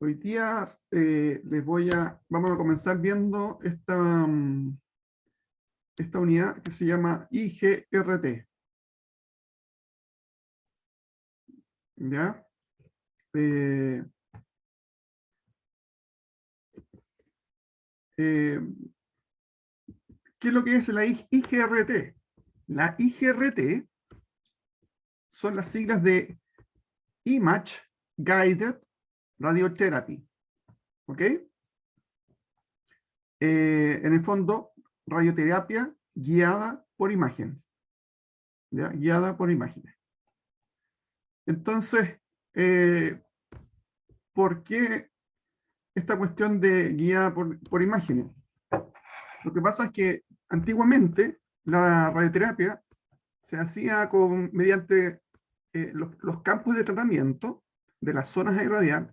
Hoy día vamos a comenzar viendo esta unidad que se llama IGRT. ¿Ya? Eh, eh, ¿Qué es lo que es la IGRT? La IGRT son las siglas de Image Guided Radiotherapy. ¿Ok? En el fondo, radioterapia guiada por imágenes. ¿Ya? Guiada por imágenes. Entonces, ¿por qué esta cuestión de guiada por imágenes? Lo que pasa es que antiguamente la radioterapia se hacía mediante los campos de tratamiento de las zonas a irradiar,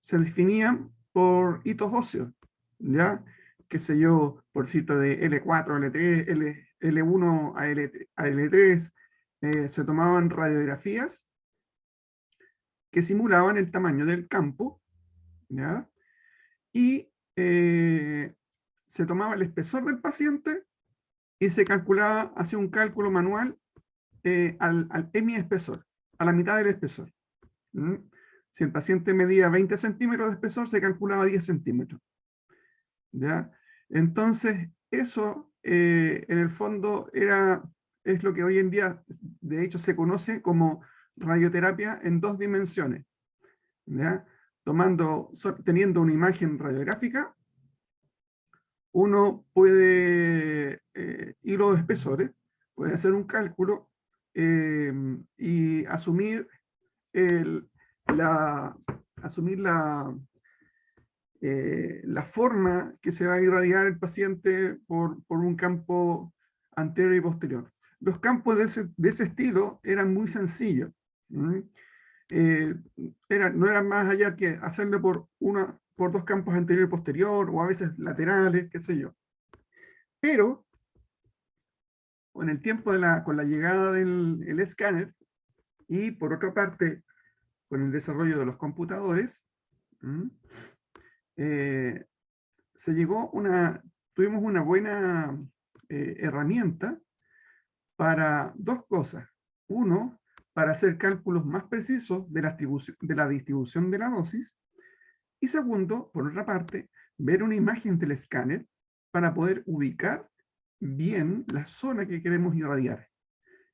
se definían por hitos óseos, ¿ya? Qué sé yo, por cita de L4, L3, L1 a L3, se tomaban radiografías que simulaban el tamaño del campo, ¿ya? Y se tomaba el espesor del paciente y se calculaba, hacía un cálculo manual al hemiespesor, a la mitad del espesor. ¿Mm? Si el paciente medía 20 centímetros de espesor, se calculaba 10 centímetros. ¿Ya? Entonces, eso en el fondo es lo que hoy en día, de hecho, se conoce como radioterapia en dos dimensiones. ¿Ya? Teniendo una imagen radiográfica, uno puede ir a los espesores, puede hacer un cálculo y el- la, asumir la forma que se va a irradiar el paciente por un campo anterior y posterior. Los campos de ese estilo eran muy sencillos. ¿Mm? eh, no era más allá que hacerlo por dos campos anterior y posterior, o a veces laterales, qué sé yo. Pero con el tiempo con la llegada del escáner, y por otra parte, con el desarrollo de los computadores, eh, tuvimos una buena herramienta para dos cosas. Uno, para hacer cálculos más precisos de la distribución de la dosis. Y segundo, por otra parte, ver una imagen del escáner para poder ubicar bien la zona que queremos irradiar.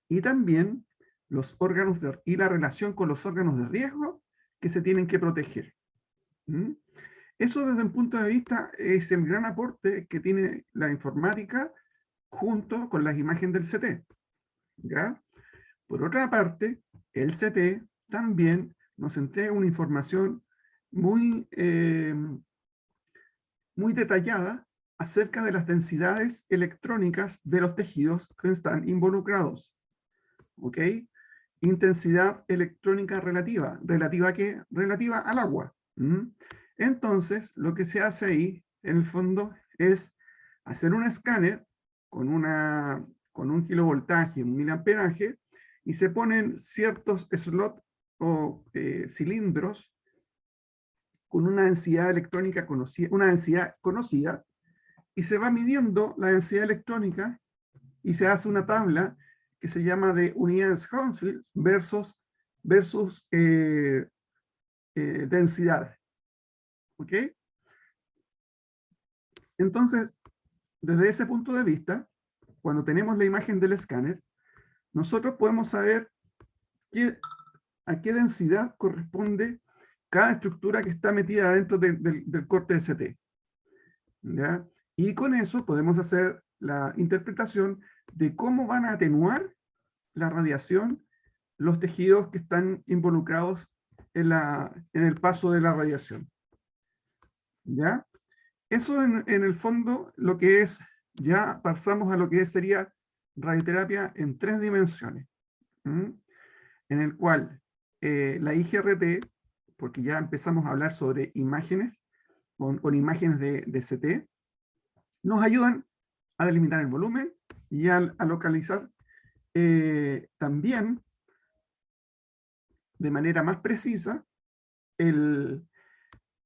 Y también y la relación con los órganos de riesgo que se tienen que proteger. ¿Mm? Eso desde un punto de vista es el gran aporte que tiene la informática junto con las imágenes del CT. ¿Ya? Por otra parte, el CT también nos entrega una información muy, muy detallada acerca de las densidades electrónicas de los tejidos que están involucrados. ¿Ok? Intensidad electrónica relativa. ¿Relativa a qué? Relativa al agua. Entonces, lo que se hace ahí, en el fondo, es hacer un escáner con un kilovoltaje, un miliamperaje, y se ponen ciertos slots o cilindros con una densidad electrónica conocida, y se va midiendo la densidad electrónica y se hace una tabla que se llama de unidades Hounsfield versus densidad. ¿Ok? Entonces, desde ese punto de vista, cuando tenemos la imagen del escáner, nosotros podemos saber a qué densidad corresponde cada estructura que está metida dentro del corte de CT. ¿Ya? Y con eso podemos hacer la interpretación de cómo van a atenuar la radiación los tejidos que están involucrados en el paso de la radiación. ¿Ya? Eso en el fondo lo que es, ya pasamos a lo que sería radioterapia en tres dimensiones, en el cual la IGRT, porque ya empezamos a hablar sobre imágenes, con imágenes de CT, nos ayudan a delimitar el volumen y a localizar también de manera más precisa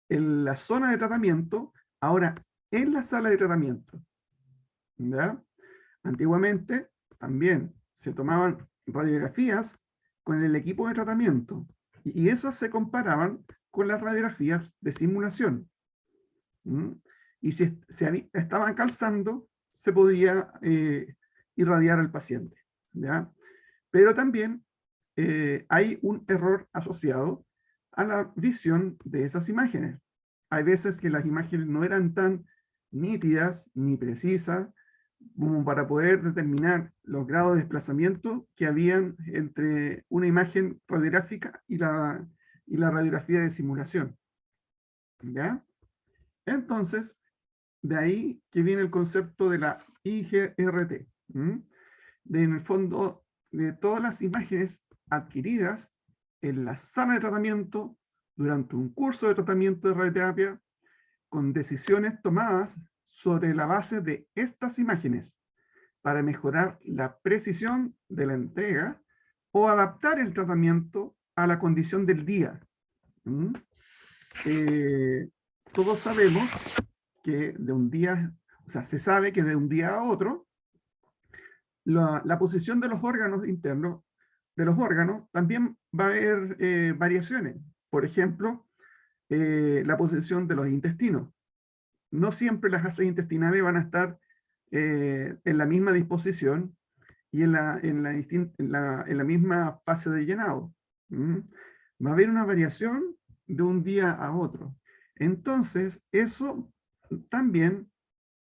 en la zona de tratamiento, ahora en la sala de tratamiento. ¿Ya? Antiguamente también se tomaban radiografías con el equipo de tratamiento y esas se comparaban con las radiografías de simulación. ¿Mm? Y si estaban calzando, se podía irradiar al paciente. ¿Ya? Pero también hay un error asociado a la visión de esas imágenes. Hay veces que las imágenes no eran tan nítidas ni precisas como para poder determinar los grados de desplazamiento que habían entre una imagen radiográfica y la radiografía de simulación. ¿Ya? Entonces, de ahí que viene el concepto de la IGRT. En el fondo, de todas las imágenes adquiridas en la sala de tratamiento durante un curso de tratamiento de radioterapia, con decisiones tomadas sobre la base de estas imágenes para mejorar la precisión de la entrega o adaptar el tratamiento a la condición del día. Todos sabemos que de un día, o sea, se sabe que de un día a otro, la posición de los órganos internos, de los órganos, también va a haber variaciones. Por ejemplo, la posición de los intestinos. No siempre las heces intestinales van a estar en la misma disposición y en la misma fase de llenado. Va a haber una variación de un día a otro. Entonces, eso también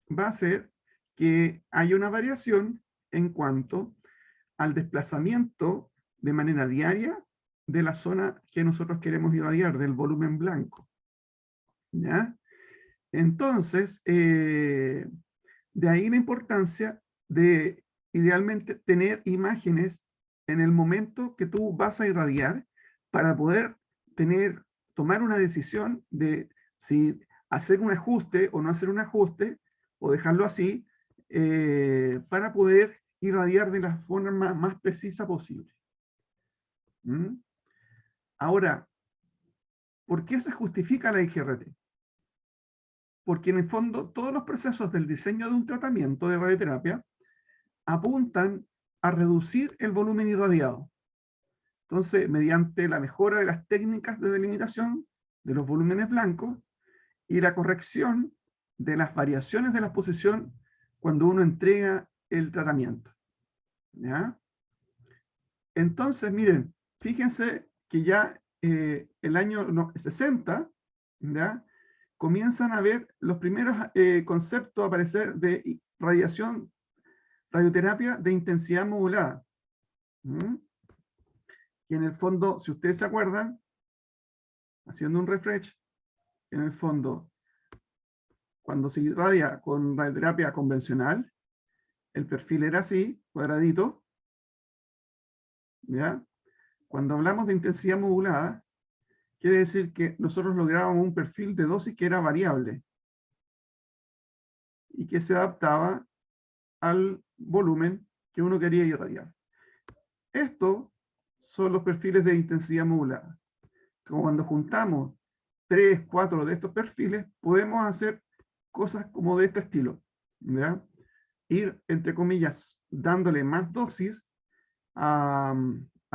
va a hacer que haya una variación en cuanto al desplazamiento de manera diaria de la zona que nosotros queremos irradiar, del volumen blanco. ¿Ya? Entonces, de ahí la importancia de idealmente tener imágenes en el momento que tú vas a irradiar para poder tomar una decisión de si hacer un ajuste o no hacer un ajuste, o dejarlo así, para poder irradiar de la forma más precisa posible. Ahora, ¿por qué se justifica la IGRT? Porque en el fondo todos los procesos del diseño de un tratamiento de radioterapia apuntan a reducir el volumen irradiado. Entonces, mediante la mejora de las técnicas de delimitación de los volúmenes blancos y la corrección de las variaciones de la exposición cuando uno entrega el tratamiento. ¿Ya? Entonces, miren, fíjense que ya el año 60, ¿ya? Comienzan a ver los primeros conceptos a aparecer de radioterapia de intensidad modulada. Y en el fondo, si ustedes se acuerdan, haciendo un refresh, en el fondo, cuando se irradia con radioterapia convencional, el perfil era así, cuadradito. ¿Ya? Cuando hablamos de intensidad modulada, quiere decir que nosotros lográbamos un perfil de dosis que era variable y que se adaptaba al volumen que uno quería irradiar. Estos son los perfiles de intensidad modulada. Como cuando juntamos 3, 4 de estos perfiles, podemos hacer cosas como de este estilo. ¿Ya? Ir, entre comillas, dándole más dosis a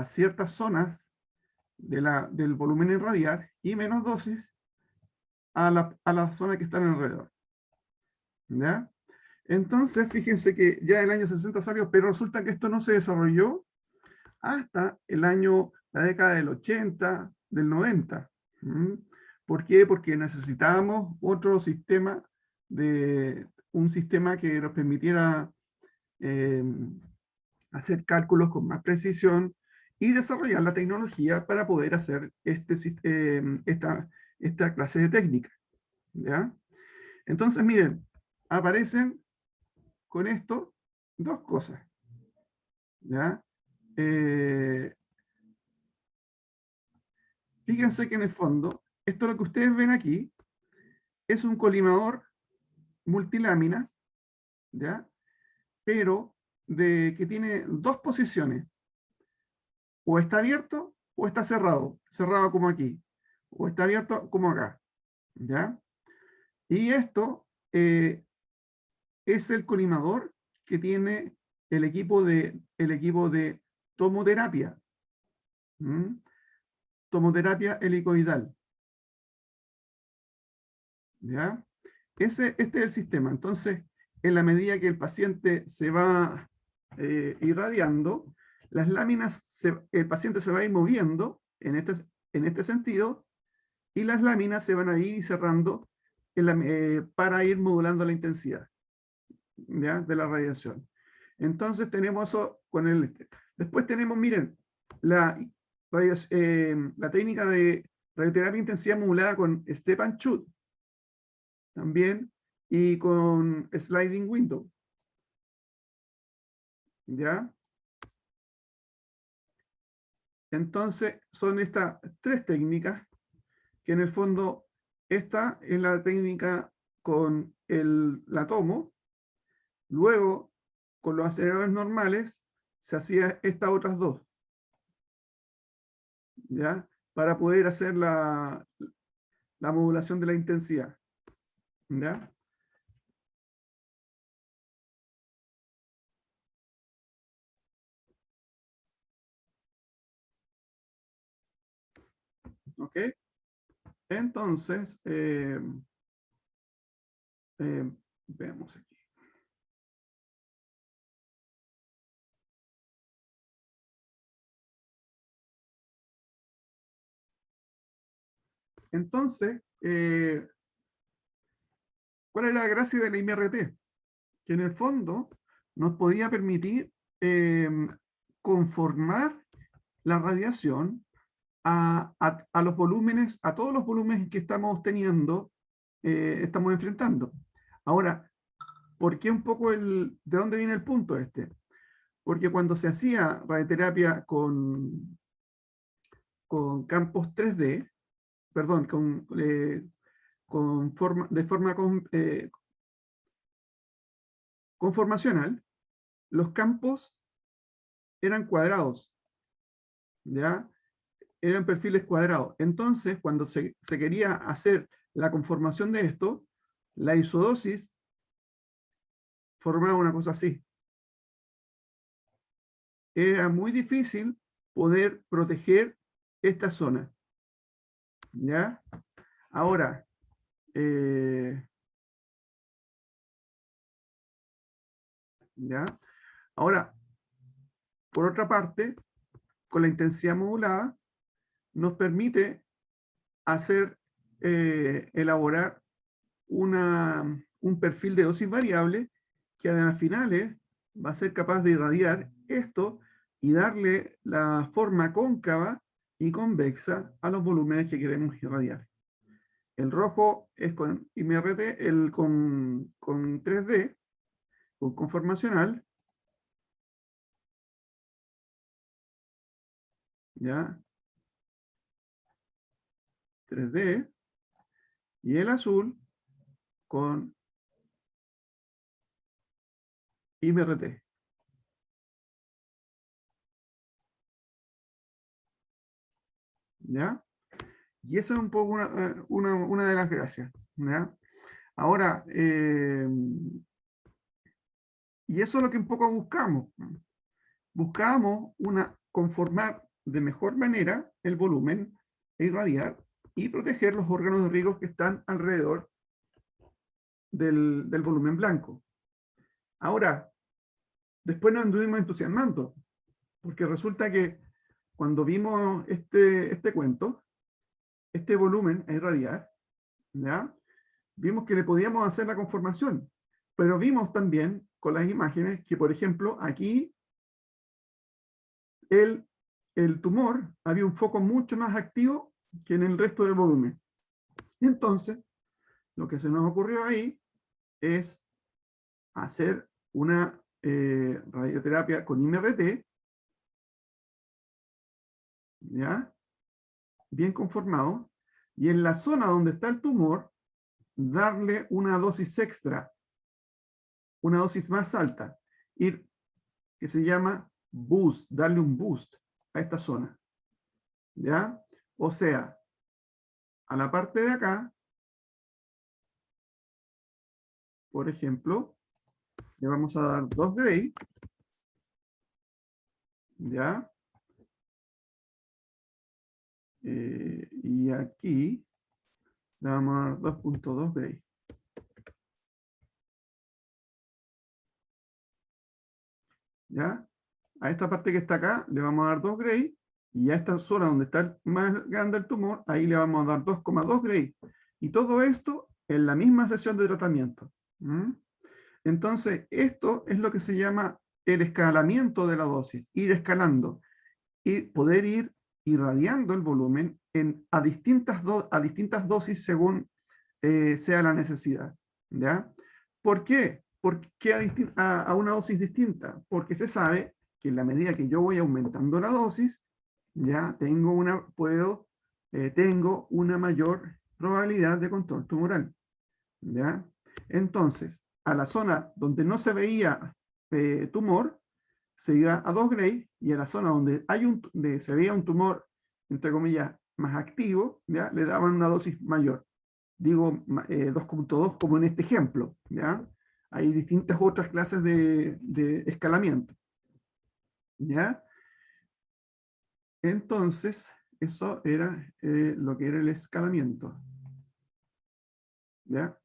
ciertas zonas del volumen irradiar y menos dosis a la zona que están alrededor. ¿Ya? Entonces, fíjense que ya el año 60 salió, pero resulta que esto no se desarrolló hasta la década del 80, del 90. ¿Por qué? Porque necesitábamos otro sistema, un sistema que nos permitiera hacer cálculos con más precisión y desarrollar la tecnología para poder hacer esta clase de técnica. ¿Ya? Entonces, miren, aparecen con esto dos cosas. ¿Ya? Fíjense que en el fondo, esto lo que ustedes ven aquí es un colimador multiláminas, ¿ya? Pero que tiene dos posiciones. O está abierto o está cerrado. Cerrado como aquí. O está abierto como acá. ¿ya? Y esto es el colimador que tiene el equipo de tomoterapia. ¿Mm? Tomoterapia helicoidal. ¿Ya? Este es el sistema. Entonces, en la medida que el paciente se va irradiando, las láminas, el paciente se va a ir moviendo en este sentido, y las láminas se van a ir cerrando para ir modulando la intensidad, ¿ya? De la radiación. Entonces tenemos eso con el... Después tenemos, miren, la técnica de radioterapia intensidad modulada con Stepan Chut también, y con sliding window, ¿ya? Entonces son estas tres técnicas que en el fondo esta es la técnica con la tomo, luego con los aceleradores normales se hacía estas otras dos, ¿ya? Para poder hacer la modulación de la intensidad, ¿ya? ¿Ok? Entonces, veamos aquí. Entonces, ¿cuál es la gracia de la IMRT? Que en el fondo nos podía permitir conformar la radiación a los volúmenes, a todos los volúmenes que estamos teniendo, estamos enfrentando. Ahora, ¿por qué un poco de dónde viene el punto este? Porque cuando se hacía radioterapia con campos 3D, perdón, de forma conformacional, los campos eran cuadrados, ¿ya? Eran perfiles cuadrados. Entonces, cuando se quería hacer la conformación de esto, la isodosis formaba una cosa así. Era muy difícil poder proteger esta zona, ¿ya? Ahora, ¿ya? Ahora, por otra parte, con la intensidad modulada, nos permite elaborar un perfil de dosis variable que a las finales va a ser capaz de irradiar esto y darle la forma cóncava y convexa a los volúmenes que queremos irradiar. El rojo es con IMRT, con 3D, con conformacional, ¿ya? 3D, y el azul con IMRT. ¿Ya? Y esa es un poco una de las gracias, ¿ya? Ahora, y eso es lo que un poco buscamos. Buscamos conformar de mejor manera el volumen e irradiar y proteger los órganos de riesgo que están alrededor del volumen blanco. Ahora, después nos anduvimos entusiasmando, porque resulta que cuando vimos este cuento, este volumen a irradiar, ¿ya? Vimos que le podíamos hacer la conformación, pero vimos también con las imágenes que, por ejemplo, aquí el tumor había un foco mucho más activo que en el resto del volumen. Entonces, lo que se nos ocurrió ahí es hacer una radioterapia con IMRT, ¿ya? Bien conformado, y en la zona donde está el tumor, darle una dosis extra, una dosis más alta, que se llama boost, darle un boost a esta zona, ¿ya? O sea, a la parte de acá por ejemplo, le vamos a dar 2 gray, ¿ya? Y aquí le vamos a dar 2.2 gray. ¿Ya? A esta parte que está acá le vamos a dar 2 gray, y a esta zona donde está más grande el tumor, ahí le vamos a dar 2,2 gray. Y todo esto en la misma sesión de tratamiento. ¿Mm? Entonces, esto es lo que se llama el escalamiento de la dosis, ir escalando y poder ir irradiando el volumen a distintas dosis según sea la necesidad. ¿Ya? ¿Por qué? ¿Por qué a una dosis distinta? Porque se sabe que en la medida que yo voy aumentando la dosis, ya tengo una mayor probabilidad de control tumoral. ¿Ya? Entonces, a la zona donde no se veía tumor, se iba a 2 gray, y a la zona donde se veía un tumor, entre comillas, más activo, ¿ya? Le daban una dosis mayor. Digo 2.2 como en este ejemplo, ¿ya? Hay distintas otras clases de escalamiento, ¿ya? Entonces, eso era lo que era el escalamiento, ¿ya?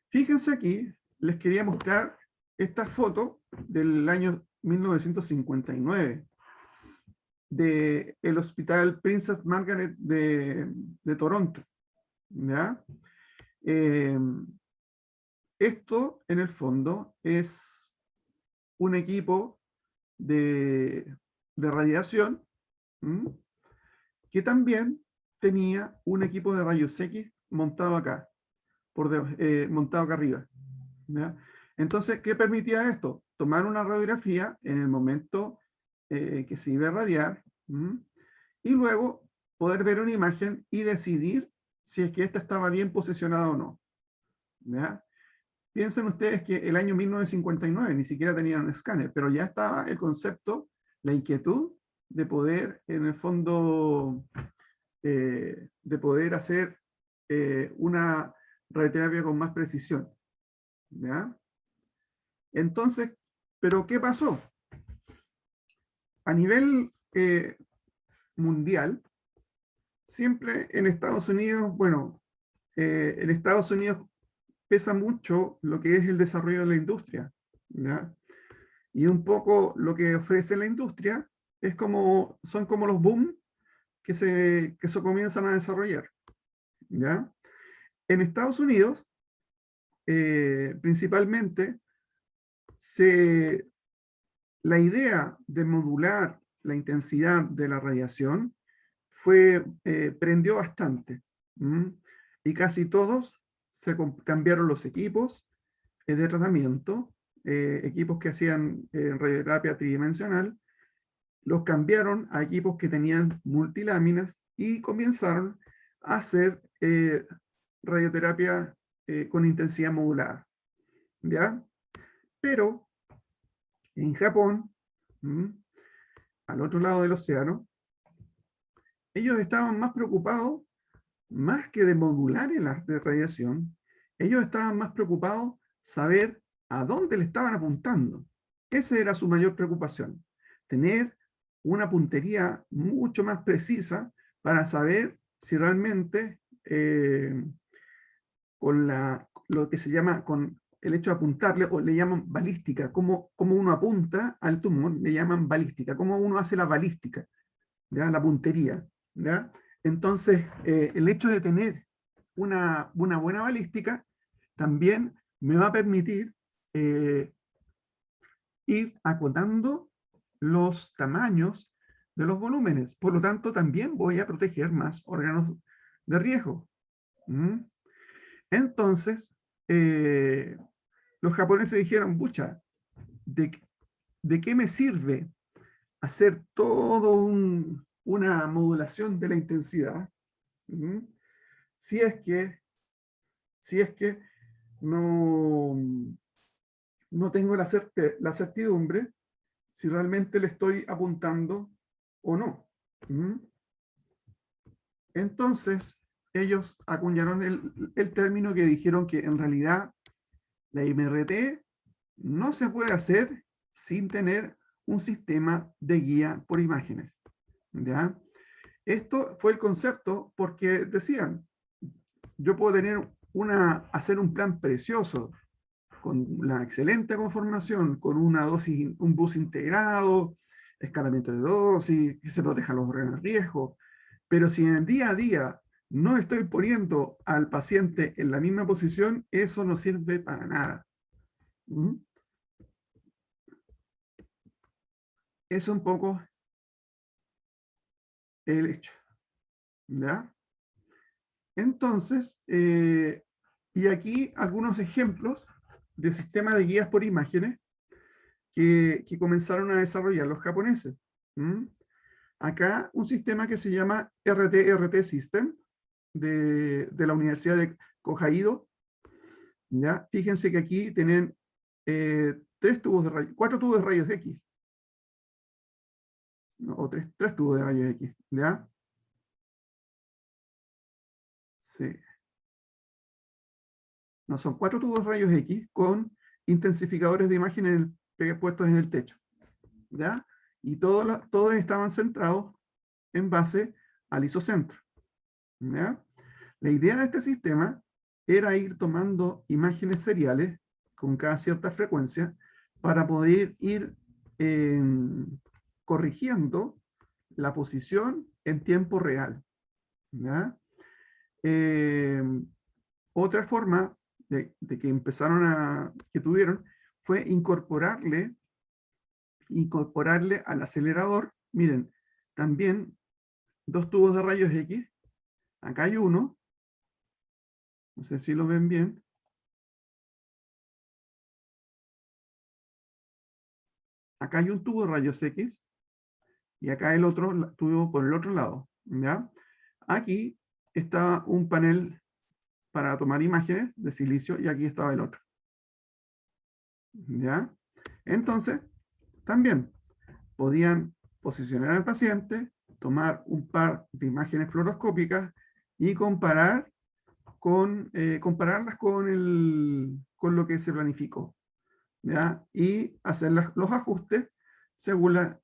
Fíjense aquí, les quería mostrar esta foto del año 1959 del Hospital Princess Margaret de Toronto, ¿ya? Esto, en el fondo, es un equipo de radiación, ¿m? Que también tenía un equipo de rayos X montado acá, montado acá arriba, ¿ya? Entonces, ¿qué permitía esto? Tomar una radiografía en el momento que se iba a radiar, ¿m? Y luego poder ver una imagen y decidir si es que esta estaba bien posicionada o no, ¿ya? Piensen ustedes que el año 1959 ni siquiera tenían un escáner, pero ya estaba el concepto, la inquietud de poder, en el fondo, de poder hacer una radioterapia con más precisión, ¿ya? Entonces, ¿pero qué pasó? A nivel mundial, siempre en Estados Unidos, bueno, en Estados Unidos pesa mucho lo que es el desarrollo de la industria, ¿ya? Y un poco lo que ofrece la industria son como los boom que se comienzan a desarrollar, ¿ya? En Estados Unidos, principalmente, la idea de modular la intensidad de la radiación prendió bastante. ¿M? Y casi todos cambiaron los equipos de tratamiento, equipos que hacían radioterapia tridimensional, los cambiaron a equipos que tenían multiláminas y comenzaron a hacer radioterapia con intensidad modulada, ¿ya? Pero en Japón, al otro lado del océano, ellos estaban más preocupados, más que de modular de radiación, ellos estaban más preocupados saber a dónde le estaban apuntando. Esa era su mayor preocupación, tener una puntería mucho más precisa para saber si realmente lo que se llama con el hecho de apuntarle, o le llaman balística, cómo uno apunta al tumor, le llaman balística, cómo uno hace la balística, ¿ya? La puntería, ¿ya? Entonces, el hecho de tener una buena balística también me va a permitir ir acotando los tamaños de los volúmenes. Por lo tanto, también voy a proteger más órganos de riesgo. ¿Mm? Entonces, los japoneses dijeron, pucha, ¿de qué me sirve hacer todo una modulación de la intensidad? ¿Mm? Si es que no, no tengo la certidumbre si realmente le estoy apuntando o no. ¿Mm? Entonces, ellos acuñaron el término que dijeron que en realidad La MRT no se puede hacer sin tener un sistema de guía por imágenes. ¿Ya? Esto fue el concepto porque decían, yo puedo hacer un plan precioso con la excelente conformación, con una dosis, un bus integrado, escalamiento de dosis, que se protejan los órganos de riesgo. Pero si en el día a día no estoy poniendo al paciente en la misma posición, eso no sirve para nada. ¿Mm? Es un poco el hecho. ¿Ya? Entonces, y aquí algunos ejemplos de sistemas de guías por imágenes que comenzaron a desarrollar los japoneses. ¿Mm? Acá un sistema que se llama RT System de la Universidad de Hokkaido. ¿Ya? Fíjense que aquí tienen cuatro tubos de rayos X. ¿No? O tres tubos de rayos X. ¿Ya? Sí. No, son cuatro tubos de rayos X con intensificadores de imagen puestos en el techo. ¿Ya? Y todos estaban centrados en base al isocentro. ¿Ya? La idea de este sistema era ir tomando imágenes seriales con cada cierta frecuencia para poder ir eh, corrigiendo la posición en tiempo real. ¿Ya? Eh, Otra forma de que que tuvieron, fue incorporarle al acelerador, miren, también dos tubos de rayos X, acá hay uno, no sé si lo ven bien, acá hay un tubo de rayos X, y acá el otro tubo por el otro lado, ¿ya? Aquí está un panel para tomar imágenes de silicio, y aquí estaba el otro, ¿ya? Entonces, también podían posicionar al paciente, tomar un par de imágenes fluoroscópicas y compararlas con lo que se planificó, ¿ya? Y hacer los ajustes según la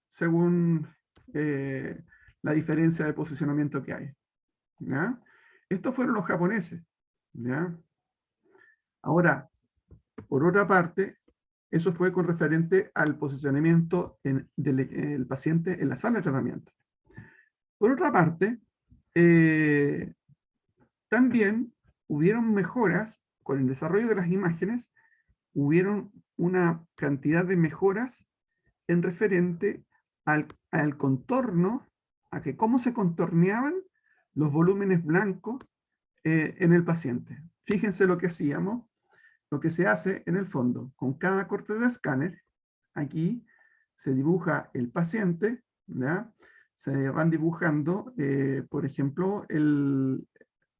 diferencia de posicionamiento que hay, ¿ya? Estos fueron los japoneses, ¿ya? Ahora, por otra parte, eso fue con referente al posicionamiento del paciente en la sala de tratamiento. Por otra parte, eh, también hubieron mejoras con el desarrollo de las imágenes, hubieron una cantidad de mejoras en referente al contorno, a que cómo se contorneaban los volúmenes blancos en el paciente. Fíjense lo que hacíamos, lo que se hace en el fondo, con cada corte de escáner, aquí se dibuja el paciente, ¿ya? Se van dibujando, por ejemplo,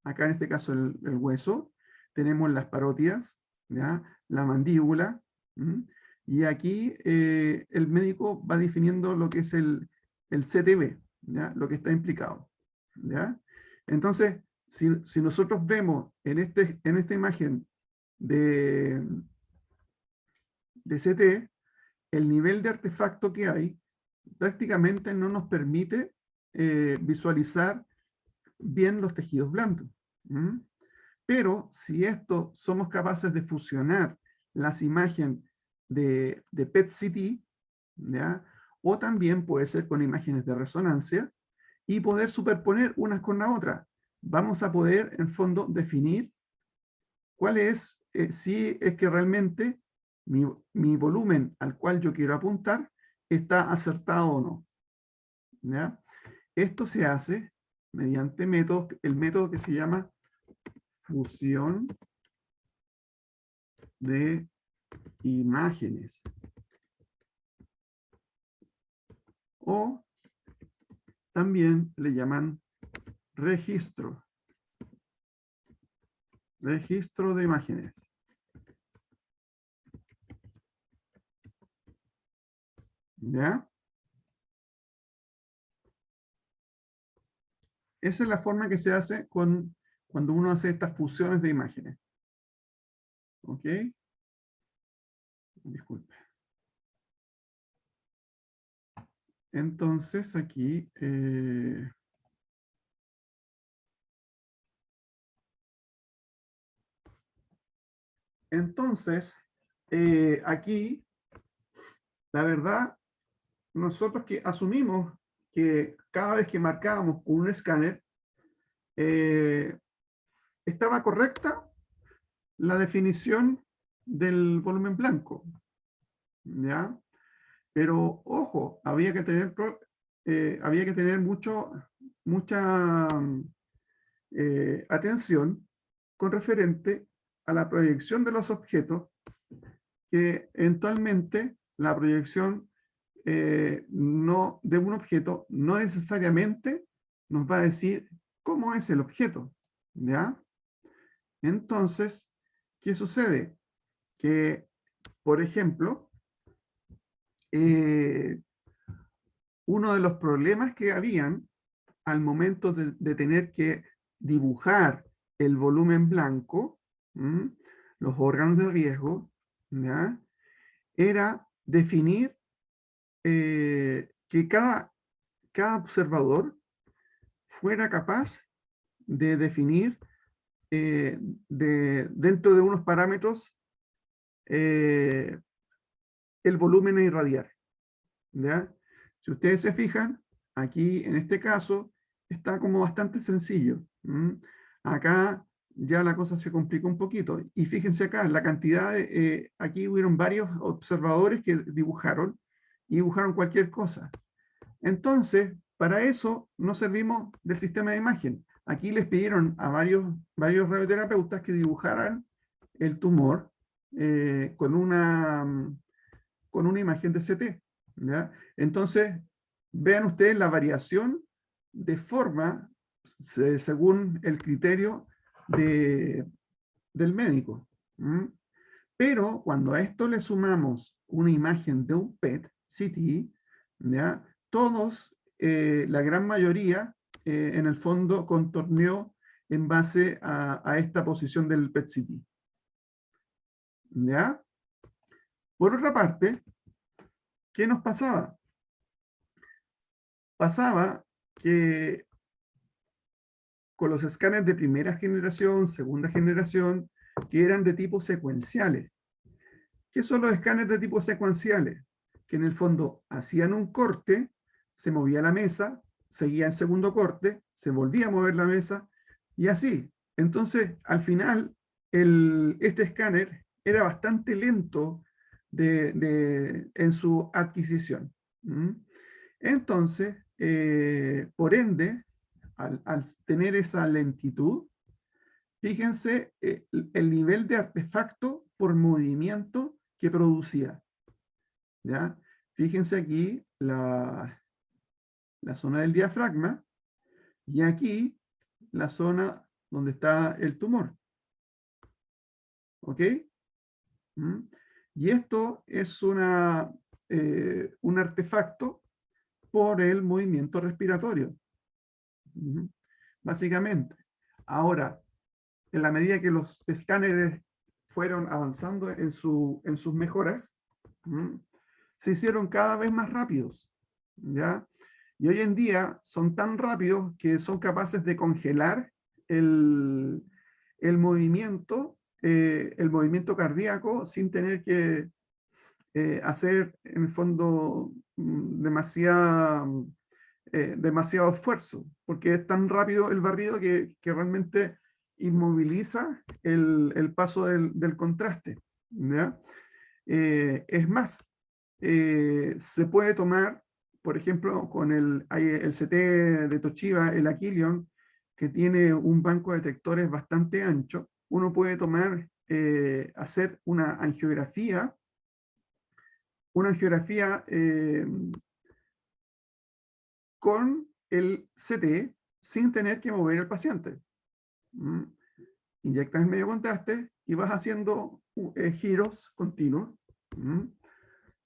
acá en este caso el hueso, tenemos las parótidas, ¿ya? La mandíbula, ¿m? Y aquí el médico va definiendo lo que es el CTB, ¿ya? Lo que está implicado, ¿ya? Entonces, si nosotros vemos en esta imagen de, de CT, el nivel de artefacto que hay prácticamente no nos permite visualizar bien los tejidos blandos. ¿Mm? Pero si esto somos capaces de fusionar las imágenes de PET-CT, ¿ya? O también puede ser con imágenes de resonancia, y poder superponer unas con la otra, vamos a poder en fondo definir cuál es, si es que realmente mi volumen al cual yo quiero apuntar está acertado o no. ¿Ya? Esto se hace mediante el método que se llama fusión de imágenes, o también le llaman registro de imágenes. ¿Ya? Esa es la forma que se hace cuando uno hace estas fusiones de imágenes. ¿Ok? Disculpe. Entonces, aquí... entonces, aquí, la verdad, nosotros que asumimos que cada vez que marcábamos con un escáner, estaba correcta la definición del volumen blanco, ¿ya? Pero, ojo, había que tener mucha atención con referente a la proyección de los objetos, que eventualmente la proyección no, de un objeto no necesariamente nos va a decir cómo es el objeto, ¿ya? Entonces, ¿qué sucede? Que, por ejemplo, uno de los problemas que habían al momento de tener que dibujar el volumen blanco, los órganos de riesgo, ¿ya? Era definir que cada observador fuera capaz de definir dentro de unos parámetros el volumen a irradiar, ¿ya? Si ustedes se fijan, aquí en este caso está como bastante sencillo. Acá ya la cosa se complica un poquito. Y fíjense acá, la cantidad de... aquí hubieron varios observadores que dibujaron y dibujaron cualquier cosa. Entonces, para eso nos servimos del sistema de imagen. Aquí les pidieron a varios radioterapeutas que dibujaran el tumor con una imagen de CT, ¿ya? Entonces, vean ustedes la variación de forma según el criterio del médico. Pero cuando a esto le sumamos una imagen de un PET-CT, ¿ya? Todos, la gran mayoría, en el fondo contorneó en base a esta posición del PET-CT. ¿Ya? Por otra parte, ¿qué nos pasaba? Pasaba que con los escáneres de primera generación, segunda generación, que eran de tipo secuenciales. ¿Qué son los escáneres de tipo secuenciales? Que en el fondo hacían un corte, se movía la mesa, seguía el segundo corte, se volvía a mover la mesa, y así. Entonces, al final, este escáner era bastante lento en su adquisición. Entonces, por ende, al tener esa lentitud, fíjense el nivel de artefacto por movimiento que producía, ¿ya? Fíjense aquí la zona del diafragma y aquí la zona donde está el tumor. ¿Ok? Y esto es un artefacto por el movimiento respiratorio. Básicamente. Ahora, en la medida que los escáneres fueron avanzando en sus mejoras, se hicieron cada vez más rápidos, ¿ya? Y hoy en día son tan rápidos que son capaces de congelar el movimiento cardíaco sin tener que hacer, en el fondo, demasiado esfuerzo, porque es tan rápido el barrido que realmente inmoviliza el paso del contraste, ¿ya? Es más, se puede tomar, por ejemplo, con el CT de Toshiba, el Aquilion, que tiene un banco de detectores bastante ancho. Uno puede tomar, hacer una angiografía con el CT sin tener que mover al paciente. Inyectas el medio contraste y vas haciendo giros continuos.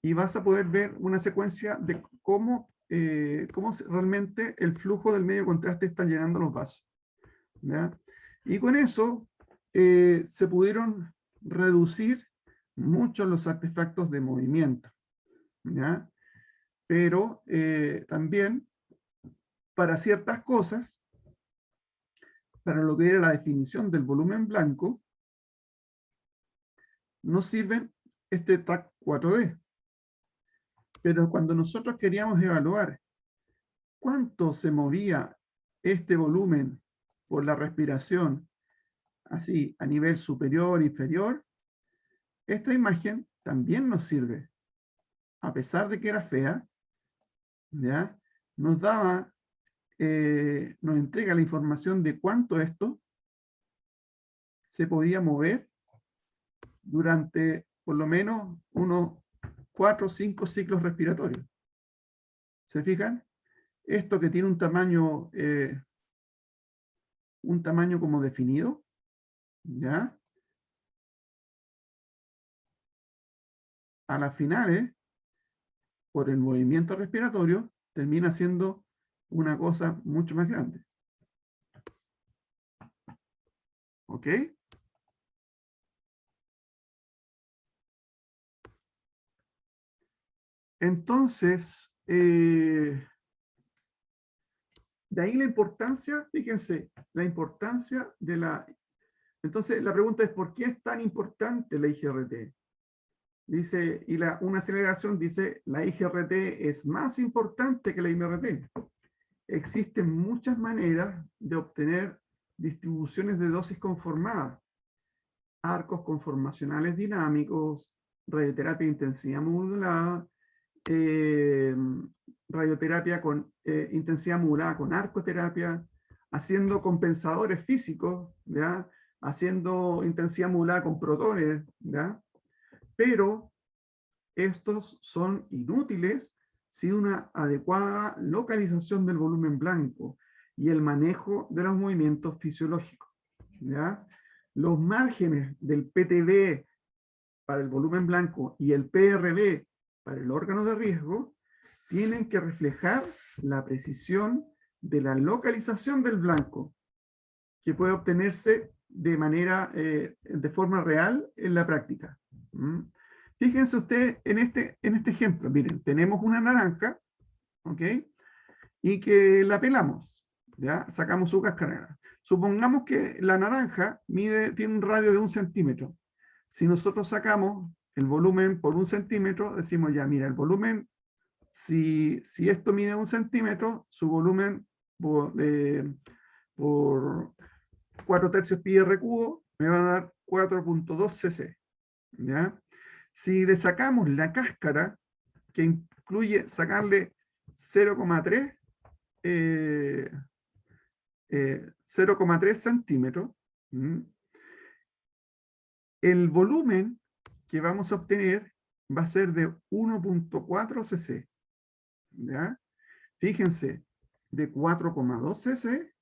Y vas a poder ver una secuencia de cómo realmente el flujo del medio contraste está llenando los vasos, ¿ya? Y con eso se pudieron reducir muchos los artefactos de movimiento, ¿ya? Pero también para ciertas cosas, para lo que era la definición del volumen blanco, nos sirven este TAC 4D. Pero cuando nosotros queríamos evaluar cuánto se movía este volumen por la respiración, así a nivel superior, inferior, esta imagen también nos sirve. A pesar de que era fea, ¿ya? Nos daba, nos entrega la información de cuánto esto se podía mover durante por lo menos unos 4 o 5 ciclos respiratorios. ¿Se fijan? Esto que tiene un tamaño como definido, ¿ya? A las finales, por el movimiento respiratorio, termina siendo una cosa mucho más grande. ¿Ok? Entonces, de ahí la importancia, fíjense, la importancia de la... Entonces, la pregunta es, ¿por qué es tan importante la IGRT? Dice, y una aceleración dice, la IGRT es más importante que la IMRT. Existen muchas maneras de obtener distribuciones de dosis conformadas, arcos conformacionales dinámicos, radioterapia de intensidad modulada, radioterapia con intensidad modulada con arcoterapia, haciendo compensadores físicos, ¿ya? Haciendo intensidad modulada con protones, ¿ya? Pero estos son inútiles sin una adecuada localización del volumen blanco y el manejo de los movimientos fisiológicos, ¿ya? Los márgenes del PTB para el volumen blanco y el PRB para el órgano de riesgo tienen que reflejar la precisión de la localización del blanco, que puede obtenerse de forma real en la práctica. Fíjense ustedes en este ejemplo. Miren, tenemos una naranja, ¿ok? Y que la pelamos, ¿ya? Sacamos su cáscara. Supongamos que la naranja tiene un radio de 1 centímetro. Si nosotros sacamos el volumen por 1 centímetro, decimos ya, mira, el volumen, si esto mide 1 centímetro, su volumen por 4 tercios pi r cubo me va a dar 4.2 cc. ¿Ya? Si le sacamos la cáscara, que incluye sacarle 0,3 centímetros, el volumen que vamos a obtener va a ser de 1.4 cc. ¿Ya? Fíjense, de 4,2 cc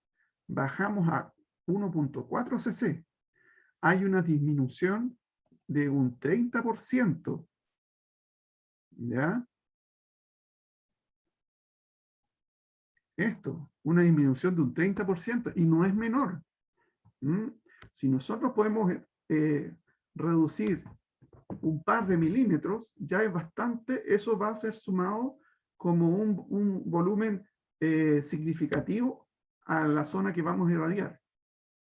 bajamos a 1.4 cc. Hay una disminución de un 30%. ¿Ya? Esto, una disminución de un 30%, y no es menor. Si nosotros podemos reducir un par de milímetros, ya es bastante, eso va a ser sumado como un volumen significativo a la zona que vamos a irradiar.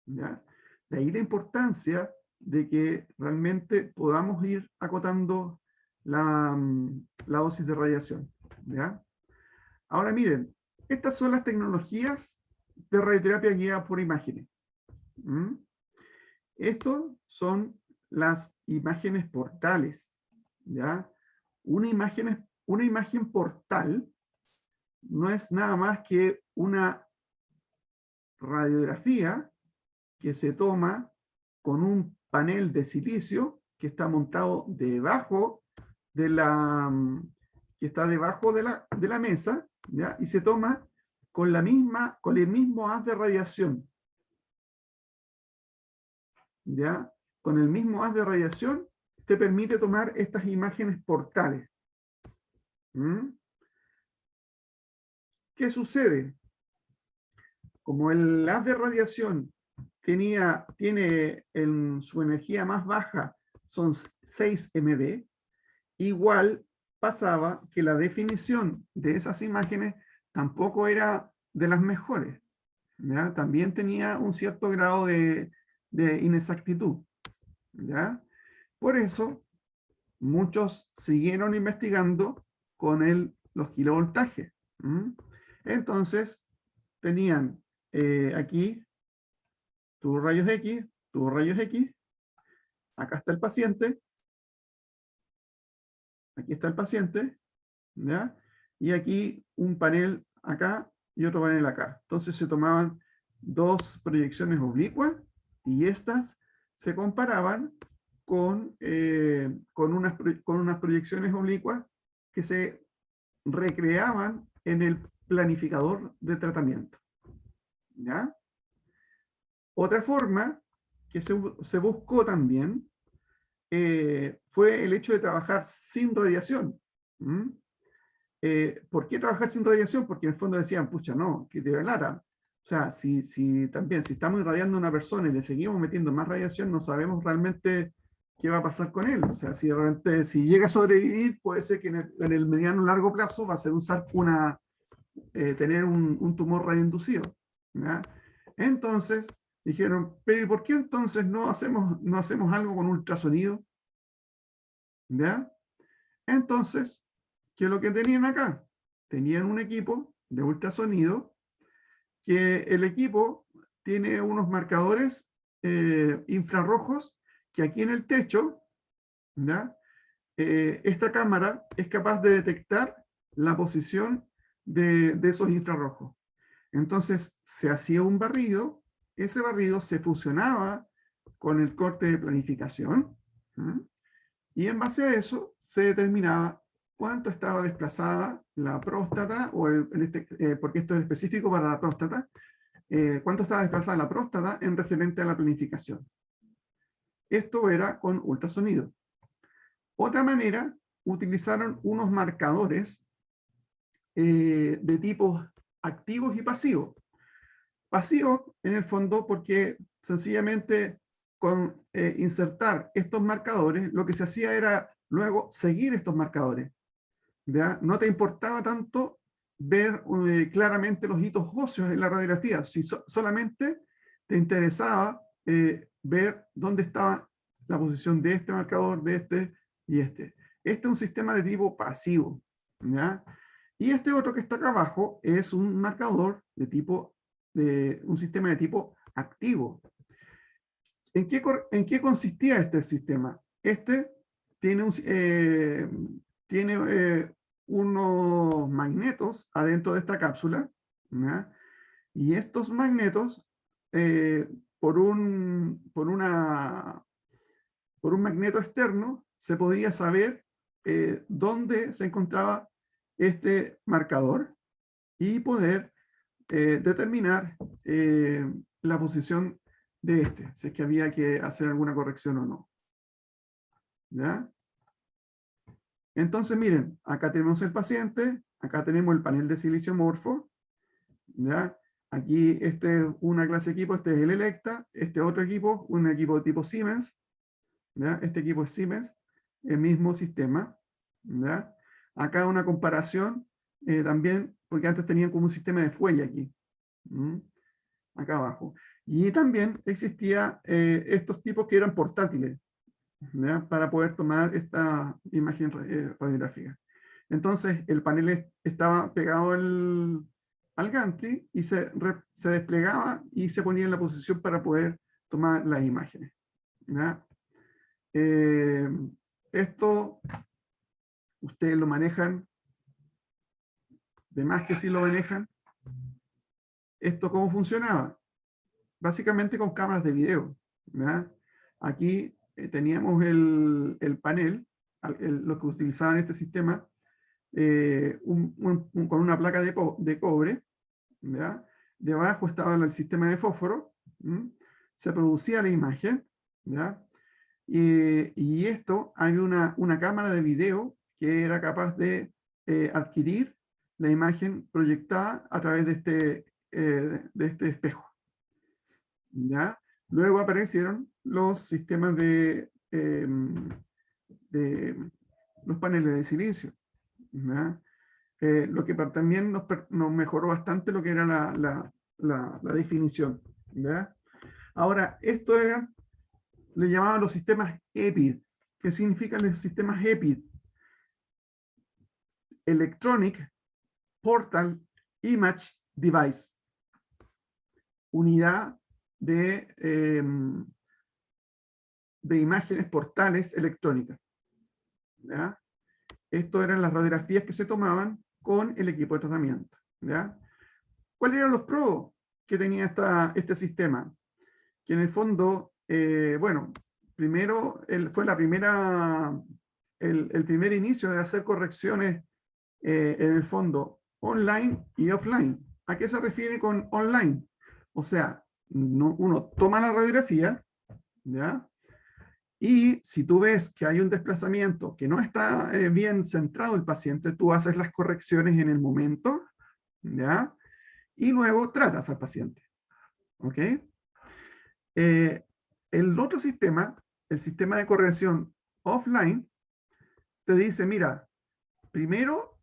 ¿Ya? De ahí la importancia de que realmente podamos ir acotando la dosis de radiación. ¿Ya? Ahora miren, estas son las tecnologías de radioterapia guiada por imágenes. Estos son las imágenes portales. ¿Ya? Una imagen portal no es nada más que una radiografía que se toma con un panel de silicio que está montado debajo de la mesa, ¿ya? Y se toma con el mismo haz de radiación. ¿Ya? Con el mismo haz de radiación te permite tomar estas imágenes portales. ¿Qué sucede? Como el haz de radiación tiene en su energía más baja son 6 MB, igual pasaba que la definición de esas imágenes tampoco era de las mejores, ¿ya? También tenía un cierto grado de inexactitud, ¿ya? Por eso, muchos siguieron investigando con los kilovoltajes. Entonces, tenían aquí tuvo rayos X, acá está el paciente, aquí está el paciente, ¿ya? Y aquí un panel acá y otro panel acá. Entonces se tomaban dos proyecciones oblicuas y estas se comparaban con unas proyecciones oblicuas que se recreaban en el planificador de tratamiento, ¿ya? Otra forma que se buscó también fue el hecho de trabajar sin radiación. ¿Por qué trabajar sin radiación? Porque en el fondo decían, pucha, no, que te velara. O sea, si estamos irradiando a una persona y le seguimos metiendo más radiación, no sabemos realmente qué va a pasar con él. O sea, si llega a sobrevivir, puede ser que en el mediano o largo plazo va a ser tener un tumor radioinducido, ¿ya? Entonces, dijeron, pero ¿y por qué entonces no hacemos algo con ultrasonido? ¿Ya? Entonces, ¿qué es lo que tenían acá? Tenían un equipo de ultrasonido que el equipo tiene unos marcadores infrarrojos que aquí en el techo, ¿ya? Esta cámara es capaz de detectar la posición de esos infrarrojos. Entonces se hacía un barrido, ese barrido se fusionaba con el corte de planificación, ¿sí? Y en base a eso se determinaba cuánto estaba desplazada la próstata, porque esto es específico para la próstata, cuánto estaba desplazada la próstata en referente a la planificación. Esto era con ultrasonido. Otra manera, utilizaron unos marcadores de tipos activos y pasivos. Pasivos, en el fondo, porque sencillamente con insertar estos marcadores, lo que se hacía era luego seguir estos marcadores, ¿ya? No te importaba tanto ver claramente los hitos óseos en la radiografía, si solamente te interesaba ver dónde estaba la posición de este marcador, de este y este. Este es un sistema de tipo pasivo, ¿ya? Y este otro que está acá abajo es un marcador de un sistema de tipo activo. ¿En qué consistía este sistema? Este tiene, unos magnetos adentro de esta cápsula, ¿ya? Y estos magnetos, por un magneto externo, se podía saber dónde se encontraba este marcador y poder determinar la posición de si es que había que hacer alguna corrección o no. ¿Ya? Entonces, miren, acá tenemos el paciente, acá tenemos el panel de silicio morfo, ¿ya? Aquí este es una clase de equipo, este es el Electa, este otro equipo, un equipo de tipo Siemens, ¿ya? Este equipo es Siemens, el mismo sistema, ¿ya? Acá una comparación también, porque antes tenían como un sistema de fuelle aquí, acá abajo. Y también existía estos tipos que eran portátiles, ¿ya? Para poder tomar esta imagen radiográfica. Entonces, el panel estaba pegado al gantry y se desplegaba y se ponía en la posición para poder tomar las imágenes, ¿ya? Esto ustedes lo manejan, de más que sí lo manejan. ¿Esto cómo funcionaba? Básicamente con cámaras de video, ¿ya? Aquí teníamos el panel, lo que utilizaban este sistema, con una placa de cobre, ¿ya? Debajo estaba el sistema de fósforo, se producía la imagen, ¿ya? Y esto, hay una cámara de video que era capaz de adquirir la imagen proyectada a través de este espejo, ¿ya? Luego aparecieron los sistemas los paneles de silicio, ¿ya? Lo que también nos mejoró bastante lo que era la definición, ¿ya? Ahora, esto le llamaban los sistemas EPID. ¿Qué significan los sistemas EPID? Electronic Portal Image Device. Unidad de imágenes portales electrónicas, ¿ya? Esto eran las radiografías que se tomaban con el equipo de tratamiento, ¿ya? ¿Cuáles eran los pros que tenía este sistema? Que en el fondo, bueno, primero fue el primer inicio de hacer correcciones en el fondo online y offline. ¿A qué se refiere con online? O sea, uno toma la radiografía, ¿ya? Y si tú ves que hay un desplazamiento que no está bien centrado el paciente, tú haces las correcciones en el momento, ¿ya? Y luego tratas al paciente, ¿ok? El otro sistema, el sistema de corrección offline, te dice, mira, primero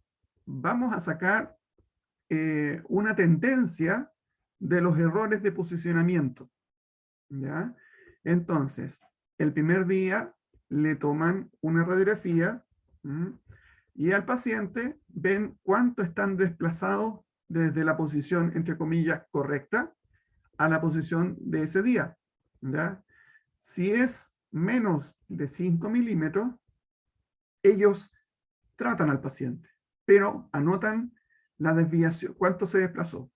vamos a sacar una tendencia de los errores de posicionamiento, ¿ya? Entonces, el primer día le toman una radiografía y al paciente ven cuánto están desplazados desde la posición, entre comillas, correcta a la posición de ese día, ¿ya? Si es menos de 5 milímetros, ellos tratan al paciente, pero anotan la desviación, cuánto se desplazó,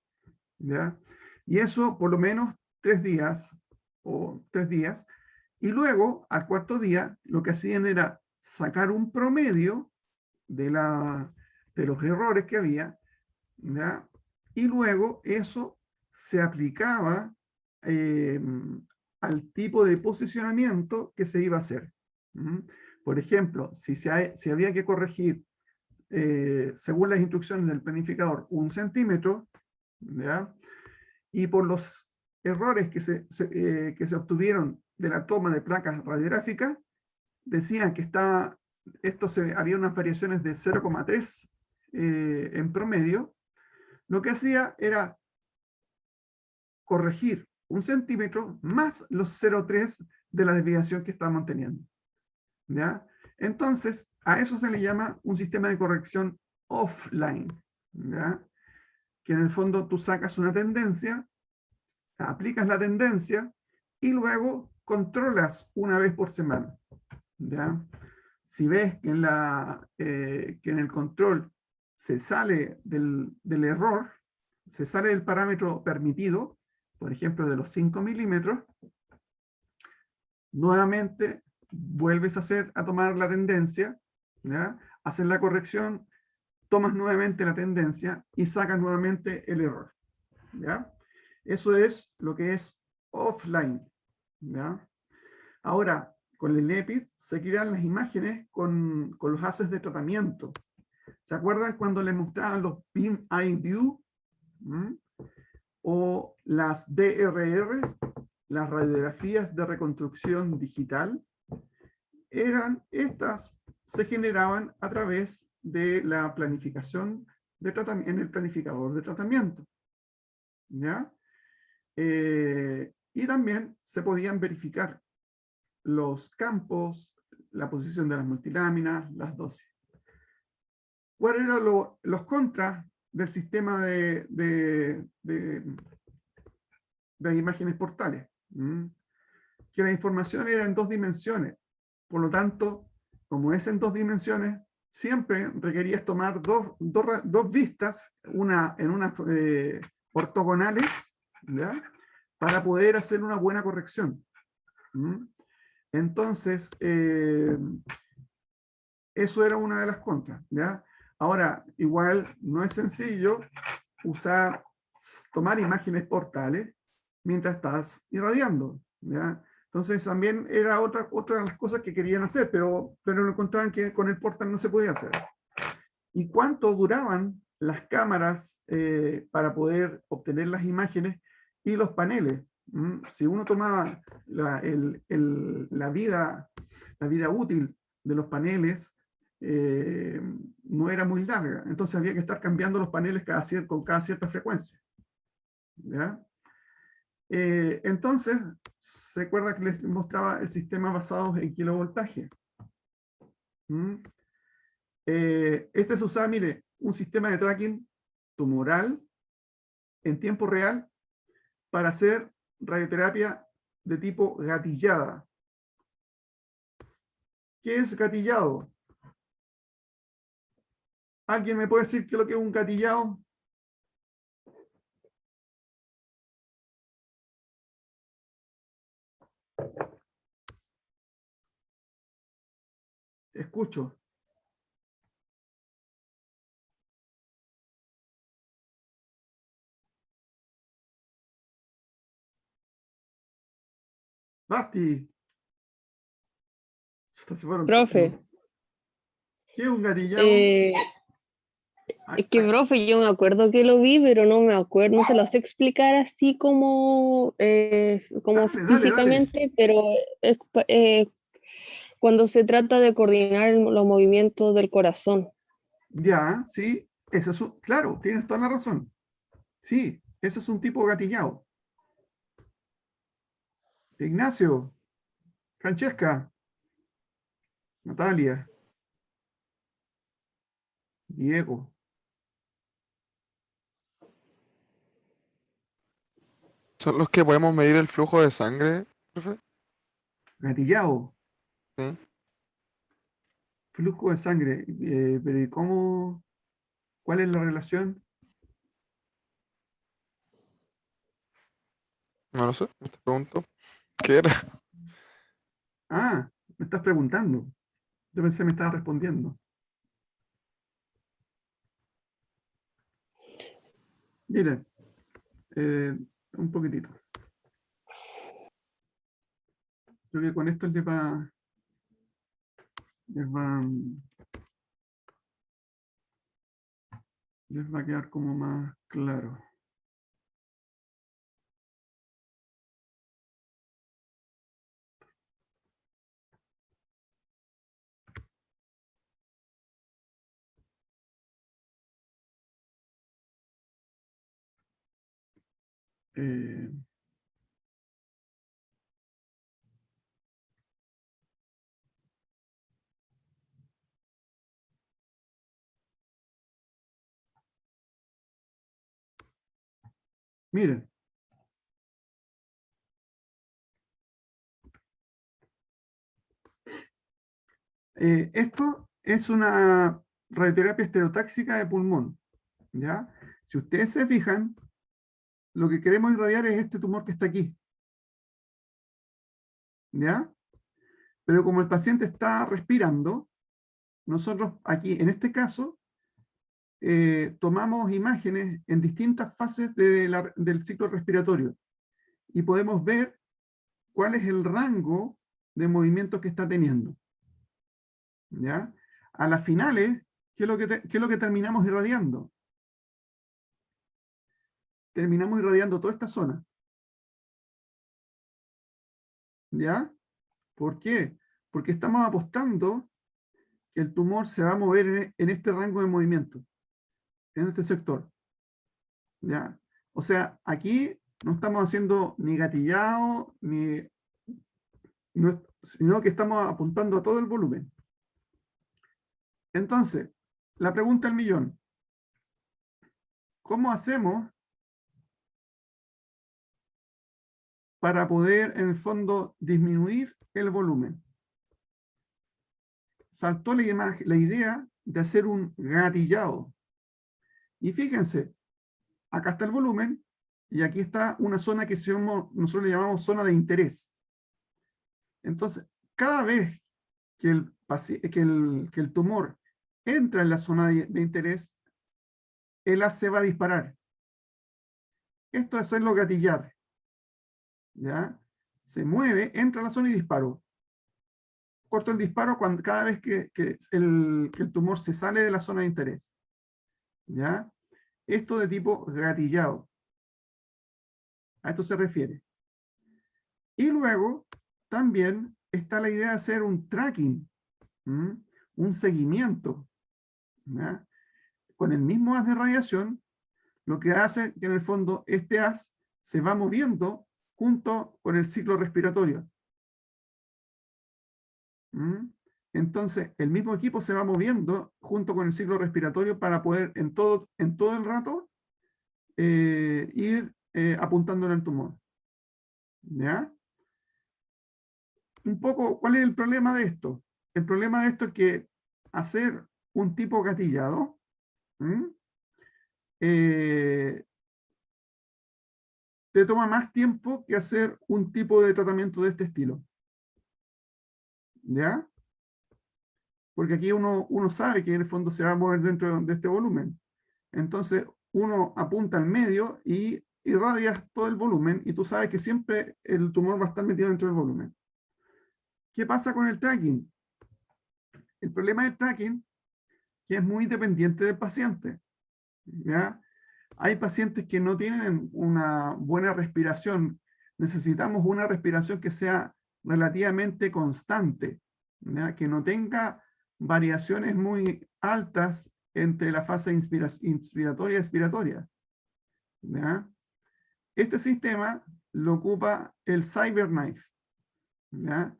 ¿ya? Y eso por lo menos 3 días, y luego, al cuarto día, lo que hacían era sacar un promedio de los errores que había, ¿ya? Y luego eso se aplicaba al tipo de posicionamiento que se iba a hacer. Por ejemplo, si había que corregir, según las instrucciones del planificador, 1 centímetro, ¿ya? Y por los errores que se obtuvieron de la toma de placas radiográficas, decían que había unas variaciones de 0,3 en promedio. Lo que hacía era corregir 1 centímetro más los 0,3 de la desviación que estábamos teniendo, ¿ya? Entonces, a eso se le llama un sistema de corrección offline, ¿ya? Que en el fondo tú sacas una tendencia, aplicas la tendencia y luego controlas una vez por semana, ¿ya? Si ves que en el control se sale del error, se sale del parámetro permitido, por ejemplo de los 5 milímetros, nuevamente vuelves a tomar la tendencia, ¿ya? Haces la corrección, tomas nuevamente la tendencia y sacas nuevamente el error, ¿ya? Eso es lo que es offline, ¿ya? Ahora, con el EPID se crean las imágenes con los haces de tratamiento. ¿Se acuerdan cuando les mostraban los Beam Eye View? O las DRRs, las radiografías de reconstrucción digital. Estas se generaban a través de la planificación en el planificador de tratamiento, ¿ya? Y también se podían verificar los campos, la posición de las multiláminas, las dosis. ¿Cuáles eran los contras del sistema de imágenes portales? Que la información era en 2 dimensiones. Por lo tanto, como es en 2 dimensiones, siempre requerías tomar dos vistas, una ortogonales, ¿ya? Para poder hacer una buena corrección. Entonces, eso era una de las contras, ¿ya? Ahora, igual no es sencillo tomar imágenes portales mientras estás irradiando, ¿ya? Entonces también era otra de las cosas que querían hacer, pero lo encontraban que con el portal no se podía hacer. ¿Y cuánto duraban las cámaras para poder obtener las imágenes y los paneles? Si uno tomaba la vida útil de los paneles, no era muy larga, entonces había que estar cambiando los paneles con cada cierta frecuencia. ¿Ya? Entonces, se acuerda que les mostraba el sistema basado en kilovoltaje. Este se usaba, mire, un sistema de tracking tumoral en tiempo real para hacer radioterapia de tipo gatillada. ¿Qué es gatillado? ¿Alguien me puede decir qué es lo que es un gatillado? Escucho. Basti. Se fueron todos. Profe, ¿Qué es un gatillado? eh, es que, profe, yo me acuerdo que lo vi, pero no me acuerdo, no se lo sé explicar así como Dale. físicamente, pero es, cuando se trata de coordinar los movimientos del corazón. Ya, sí. Eso es claro, tienes toda la razón. Sí, eso es un tipo gatillado. Ignacio, Francesca, Natalia, Diego. ¿Son los que podemos medir el flujo de sangre, profe? Gatillado, Sí. flujo de sangre. Pero ¿y cómo? ¿Cuál es la relación? No lo sé, te pregunto. ¿Qué era? Ah, me estás preguntando. Yo pensé que me estabas respondiendo. Miren, un poquitito. Creo que con esto les va a quedar como más claro. Eh, miren, esto es una radioterapia estereotáxica de pulmón. ¿Ya? Si ustedes se fijan, lo que queremos irradiar es este tumor que está aquí. ¿Ya? Pero como el paciente está respirando, nosotros aquí, en este caso, tomamos imágenes en distintas fases del ciclo respiratorio y podemos ver cuál es el rango de movimiento que está teniendo. ¿Ya? A las finales, ¿qué es lo que terminamos irradiando? Terminamos irradiando toda esta zona. ¿Ya? ¿Por qué? Porque estamos apostando que el tumor se va a mover en este rango de movimiento, en este sector. ¿Ya? O sea, aquí no estamos haciendo ni gatillado, sino que estamos apuntando a todo el volumen. Entonces, la pregunta del millón, ¿cómo hacemos para poder, en el fondo, disminuir el volumen? Saltó la idea de hacer un gatillado. Y fíjense, acá está el volumen y aquí está una zona que nosotros le llamamos zona de interés. Entonces, cada vez que el tumor entra en la zona de interés, el haz se va a disparar. Esto es hacerlo gatillar. ¿Ya? Se mueve, entra a la zona y disparo. Corto el disparo cada vez que el tumor se sale de la zona de interés. ¿Ya? Esto de tipo gatillado. A esto se refiere. Y luego también está la idea de hacer un tracking, un seguimiento, ¿ya? Con el mismo haz de radiación, lo que hace que en el fondo este haz se va moviendo junto con el ciclo respiratorio. Entonces, el mismo equipo se va moviendo junto con el ciclo respiratorio para poder en todo el rato ir apuntando en el tumor. ¿Ya? Un poco, ¿cuál es el problema de esto? El problema de esto es que hacer un tipo gatillado te toma más tiempo que hacer un tipo de tratamiento de este estilo. ¿Ya? Porque aquí uno sabe que en el fondo se va a mover dentro de este volumen. Entonces, uno apunta al medio y irradias todo el volumen y tú sabes que siempre el tumor va a estar metido dentro del volumen. ¿Qué pasa con el tracking? El problema del tracking que es muy dependiente del paciente. ¿Ya? Hay pacientes que no tienen una buena respiración. Necesitamos una respiración que sea relativamente constante, ¿ya? Que no tenga variaciones muy altas entre la fase inspiratoria y expiratoria. ¿Ya? Este sistema lo ocupa el CyberKnife. ¿Ya?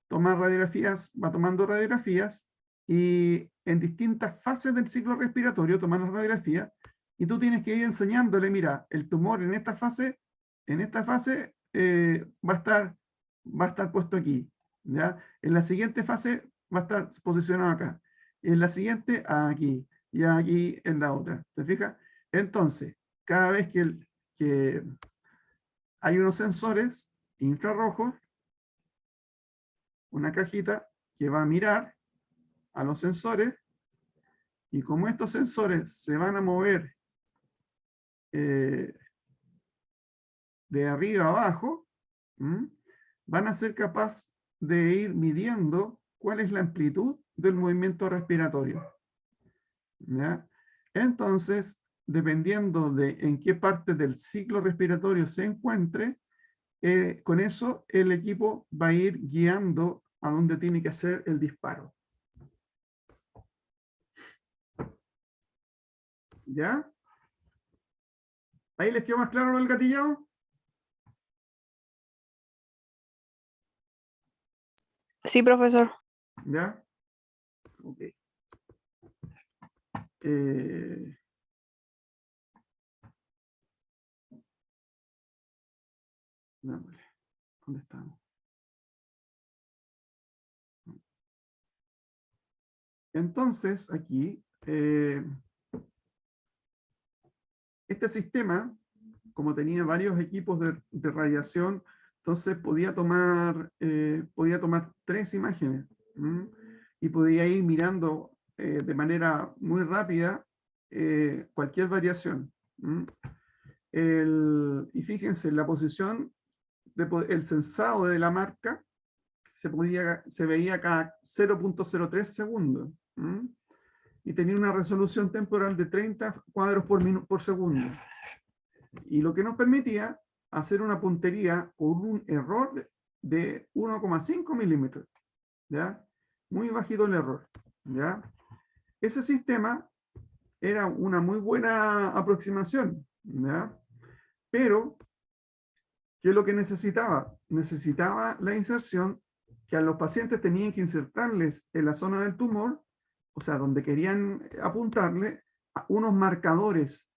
Toma radiografías, va tomando radiografías y en distintas fases del ciclo respiratorio toman las radiografías y tú tienes que ir enseñándole, mira, el tumor en esta fase va a estar puesto aquí, ¿ya? En la siguiente fase va a estar posicionado acá, en la siguiente aquí, y aquí en la otra, ¿te fijas? Entonces, cada vez que hay unos sensores infrarrojos, una cajita que va a mirar a los sensores y como estos sensores se van a mover de arriba a abajo, van a ser capaces de ir midiendo cuál es la amplitud del movimiento respiratorio. ¿Ya? Entonces, dependiendo de en qué parte del ciclo respiratorio se encuentre, con eso el equipo va a ir guiando a dónde tiene que hacer el disparo. ¿Ya? ¿Ahí les quedó más claro el gatillado? Sí, profesor. ¿Ya? Ok. ¿Dónde estamos? Entonces, aquí, este sistema, como tenía varios equipos de radiación, entonces podía tomar 3 imágenes y podía ir mirando de manera muy rápida cualquier variación. Y fíjense, la posición el sensado de la marca se veía cada 0.03 segundos. Y tenía una resolución temporal de 30 cuadros por segundo. Y lo que nos permitía hacer una puntería con un error de 1,5 milímetros. ¿Ya? Muy bajito el error. ¿Ya? Ese sistema era una muy buena aproximación. ¿Ya? Pero, ¿qué es lo que necesitaba? Necesitaba la inserción que a los pacientes tenían que insertarles en la zona del tumor, o sea, donde querían apuntarle, unos marcadores,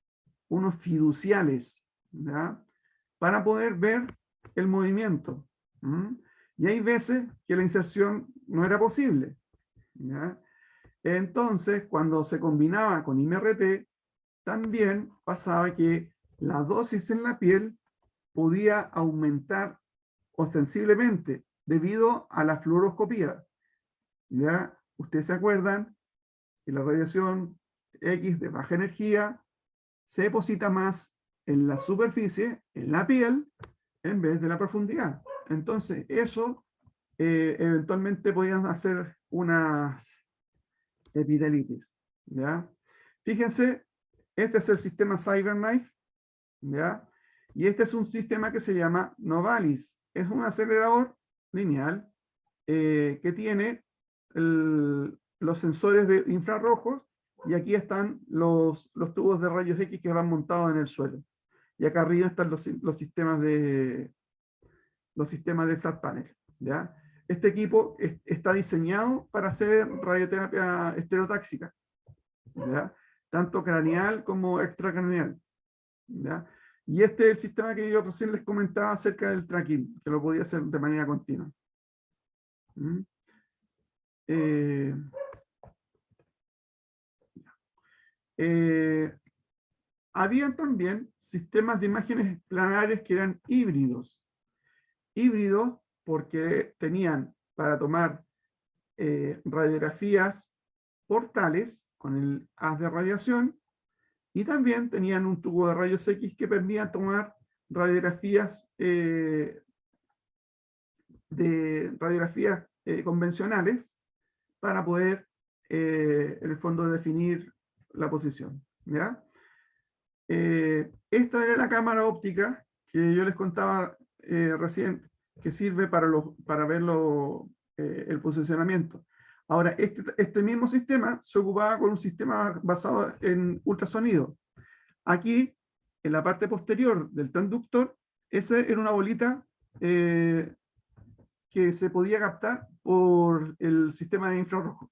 unos fiduciales, ¿ya? Para poder ver el movimiento. Y hay veces que la inserción no era posible. ¿Ya? Entonces, cuando se combinaba con IMRT, también pasaba que la dosis en la piel podía aumentar ostensiblemente debido a la fluoroscopía. ¿Ya? Ustedes se acuerdan que la radiación X de baja energía se deposita más en la superficie, en la piel, en vez de la profundidad. Entonces, eso eventualmente podían hacer unas epidelitis. ¿Ya? Fíjense, este es el sistema CyberKnife, ¿ya? Y este es un sistema que se llama Novalis, es un acelerador lineal que tiene los sensores de infrarrojos, y aquí están los tubos de rayos X que van montados en el suelo. Y acá arriba están los sistemas de flat panel, ¿ya? Este equipo está diseñado para hacer radioterapia estereotáxica, ¿ya? Tanto craneal como extracraneal, ¿ya? Y este es el sistema que yo recién les comentaba acerca del tracking, que lo podía hacer de manera continua. ¿Mm? Habían también sistemas de imágenes planares que eran híbridos. Híbridos porque tenían para tomar radiografías portales con el haz de radiación, y también tenían un tubo de rayos X que permitía tomar radiografías convencionales para poder, en el fondo, definir la posición, ¿ya? Esta era la cámara óptica que yo les contaba recién, que sirve para ver el posicionamiento. Ahora, este mismo sistema se ocupaba con un sistema basado en ultrasonido. Aquí, en la parte posterior del transductor, esa era una bolita que se podía captar por el sistema de infrarrojo,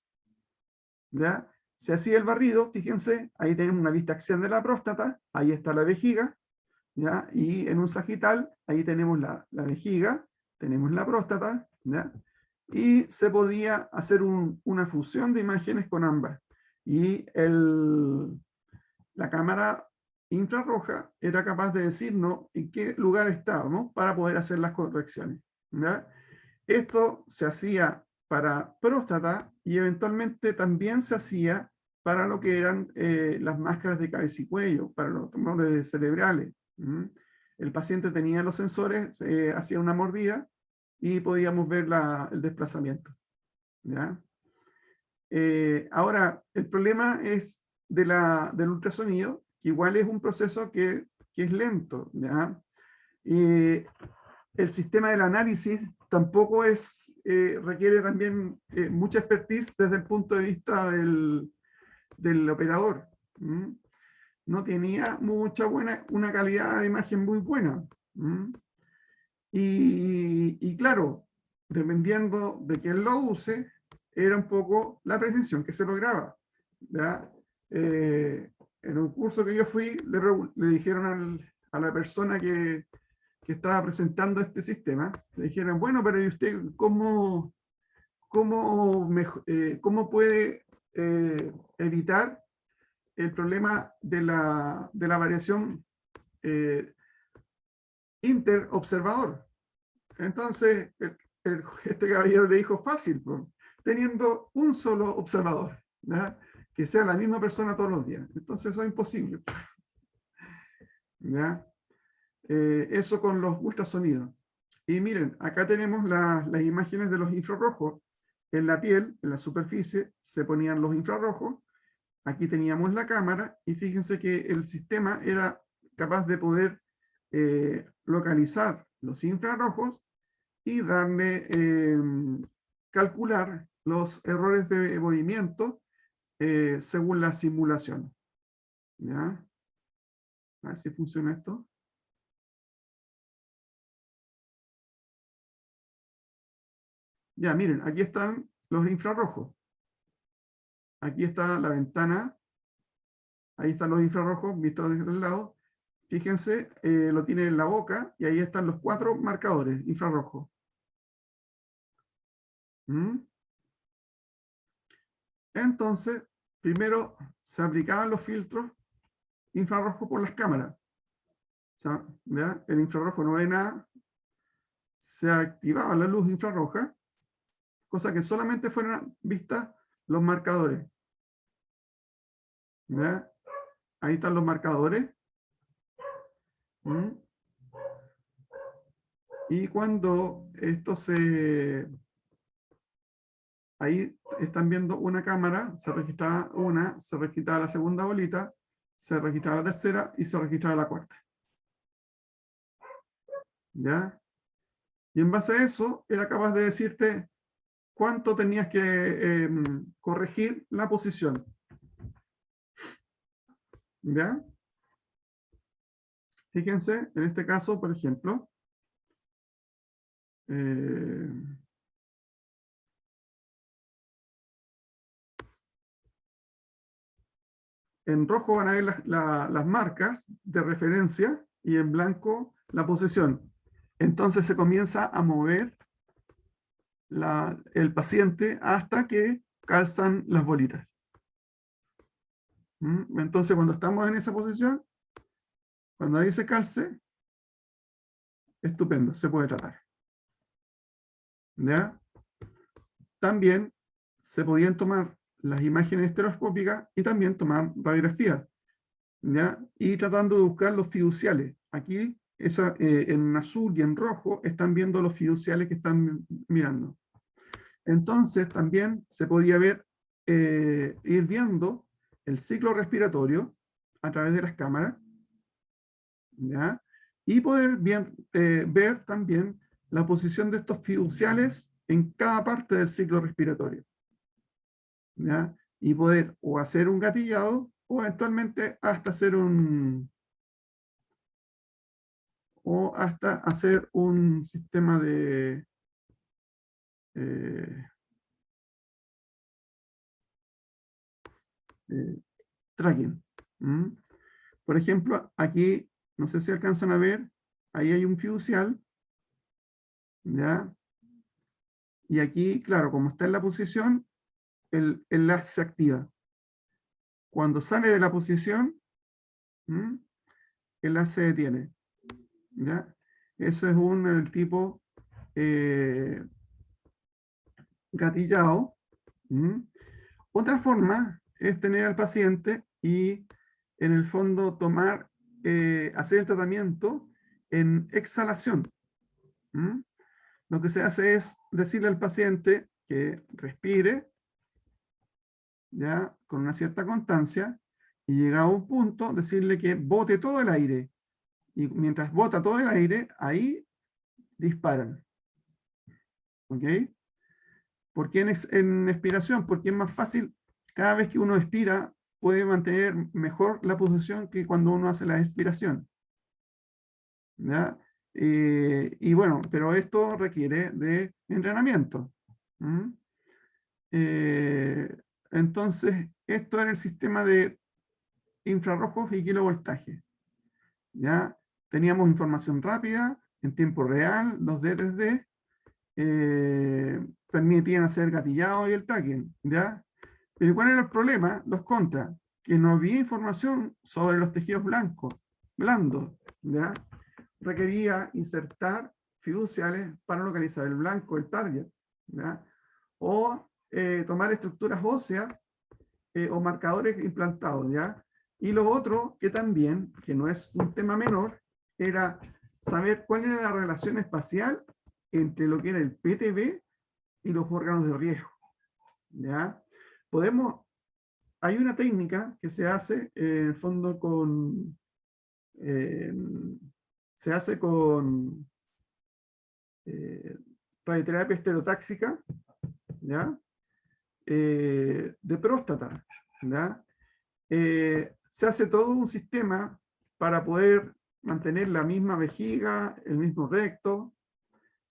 ¿ya? Se hacía el barrido, fíjense, ahí tenemos una vista axial de la próstata, ahí está la vejiga, ¿ya? Y en un sagital, ahí tenemos la vejiga, tenemos la próstata, ¿ya? Y se podía hacer una fusión de imágenes con ambas. Y la cámara infrarroja era capaz de decirnos en qué lugar estábamos para poder hacer las correcciones, ¿ya? Esto se hacía para próstata y eventualmente también se hacía para lo que eran las máscaras de cabeza y cuello, para los tumores cerebrales. El paciente tenía los sensores, hacía una mordida y podíamos ver el desplazamiento, ¿ya? Ahora, el problema es del ultrasonido, que igual es un proceso que es lento, ¿ya? El sistema del análisis tampoco requiere también mucha expertise desde el punto de vista del operador. No tenía una calidad de imagen muy buena. Y claro, dependiendo de quién lo use, era un poco la precisión que se lograba, ¿ya? En un curso que yo fui, le dijeron a la persona que estaba presentando este sistema, le dijeron, bueno, pero ¿y usted cómo puede evitar el problema de la variación interobservador? Entonces, este caballero le dijo, fácil, pues, teniendo un solo observador, ¿ya? Que sea la misma persona todos los días. Entonces eso es imposible, ¿ya? Eso con los ultrasonidos. Y miren, acá tenemos las imágenes de los infrarrojos. En la piel, en la superficie, se ponían los infrarrojos. Aquí teníamos la cámara y fíjense que el sistema era capaz de poder localizar los infrarrojos y darle, calcular los errores de movimiento según la simulación. ¿Ya? A ver si funciona esto. Ya, miren, aquí están los infrarrojos. Aquí está la ventana. Ahí están los infrarrojos vistos desde el lado. Fíjense, lo tiene en la boca y ahí están los 4 marcadores infrarrojos. Entonces, primero se aplicaban los filtros infrarrojos por las cámaras. O sea, ¿ya? El infrarrojo no ve nada. Se activaba la luz infrarroja, cosa que solamente fueran vistas los marcadores. ¿Ya? Ahí están los marcadores. Y cuando esto ahí están viendo una cámara, se registraba una, se registraba la segunda bolita, se registraba la tercera y se registraba la cuarta. ¿Ya? Y en base a eso, era capaz de decirte cuánto tenías que corregir la posición. ¿Ya? Fíjense, en este caso, por ejemplo, en rojo van a ver las marcas de referencia y en blanco la posición. Entonces se comienza a mover el paciente hasta que calzan las bolitas. Entonces cuando estamos en esa posición, cuando ahí se calce, estupendo, se puede tratar. ¿Ya? También se podían tomar las imágenes estereoscópicas y también tomar radiografías, ¿ya? Y tratando de buscar los fiduciales. Aquí, en azul y en rojo, están viendo los fiduciales que están mirando. Entonces, también se podía ir viendo el ciclo respiratorio a través de las cámaras, ¿ya? Y poder ver también la posición de estos fiduciales en cada parte del ciclo respiratorio, ¿ya? Y poder o hacer un gatillado o eventualmente hasta hacer un sistema de tracking. Por ejemplo, aquí, no sé si alcanzan a ver, ahí hay un fiducial, ¿ya? Y aquí, claro, como está en la posición, el enlace se activa. Cuando sale de la posición, el enlace se detiene, ¿ya? Eso es el tipo gatillado. Otra forma es tener al paciente y en el fondo hacer el tratamiento en exhalación. Lo que se hace es decirle al paciente que respire, ya, con una cierta constancia, y llegado a un punto, decirle que bote todo el aire. Y mientras bota todo el aire, ahí disparan. ¿Ok? ¿Por qué en expiración? Porque es más fácil, cada vez que uno expira, puede mantener mejor la posición que cuando uno hace la expiración. ¿Ya? Y bueno, pero esto requiere de entrenamiento. Entonces, esto era el sistema de infrarrojos y kilovoltaje. ¿Ya? Teníamos información rápida, en tiempo real, 2D, 3D, permitían hacer gatillado y el tracking, ¿ya? Pero ¿cuál era el problema? Los contras, que no había información sobre los tejidos blandos, ¿ya? Requería insertar fiduciales para localizar el blanco, el target, ¿ya? O tomar estructuras óseas o marcadores implantados, ¿ya? Y lo otro, que también, que no es un tema menor, era saber cuál era la relación espacial entre lo que era el PTB y los órganos de riesgo, ¿ya? Hay una técnica que se hace, en el fondo, se hace con radioterapia estereotáxica, ¿ya? De próstata, ¿ya? Se hace todo un sistema para poder mantener la misma vejiga, el mismo recto,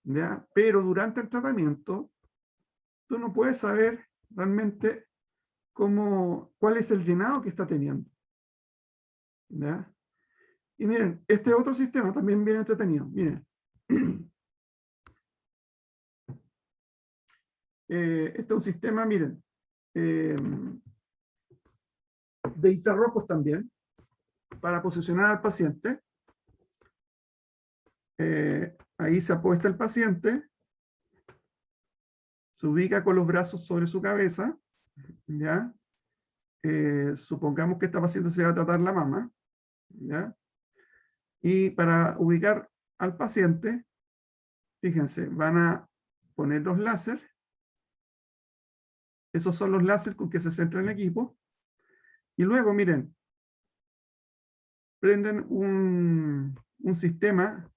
¿ya? Pero durante el tratamiento, tú no puedes saber realmente cuál es el llenado que está teniendo, ¿ya? Y miren, este otro sistema también viene entretenido. Miren, este es un sistema, miren, de infrarrojos también, para posicionar al paciente. Ahí se apuesta el paciente, se ubica con los brazos sobre su cabeza, ¿ya? Supongamos que esta paciente se va a tratar la mama, ¿ya? Y para ubicar al paciente, fíjense, van a poner los láser. Esos son los láser con que se centra el equipo. Y luego, miren, prenden un sistema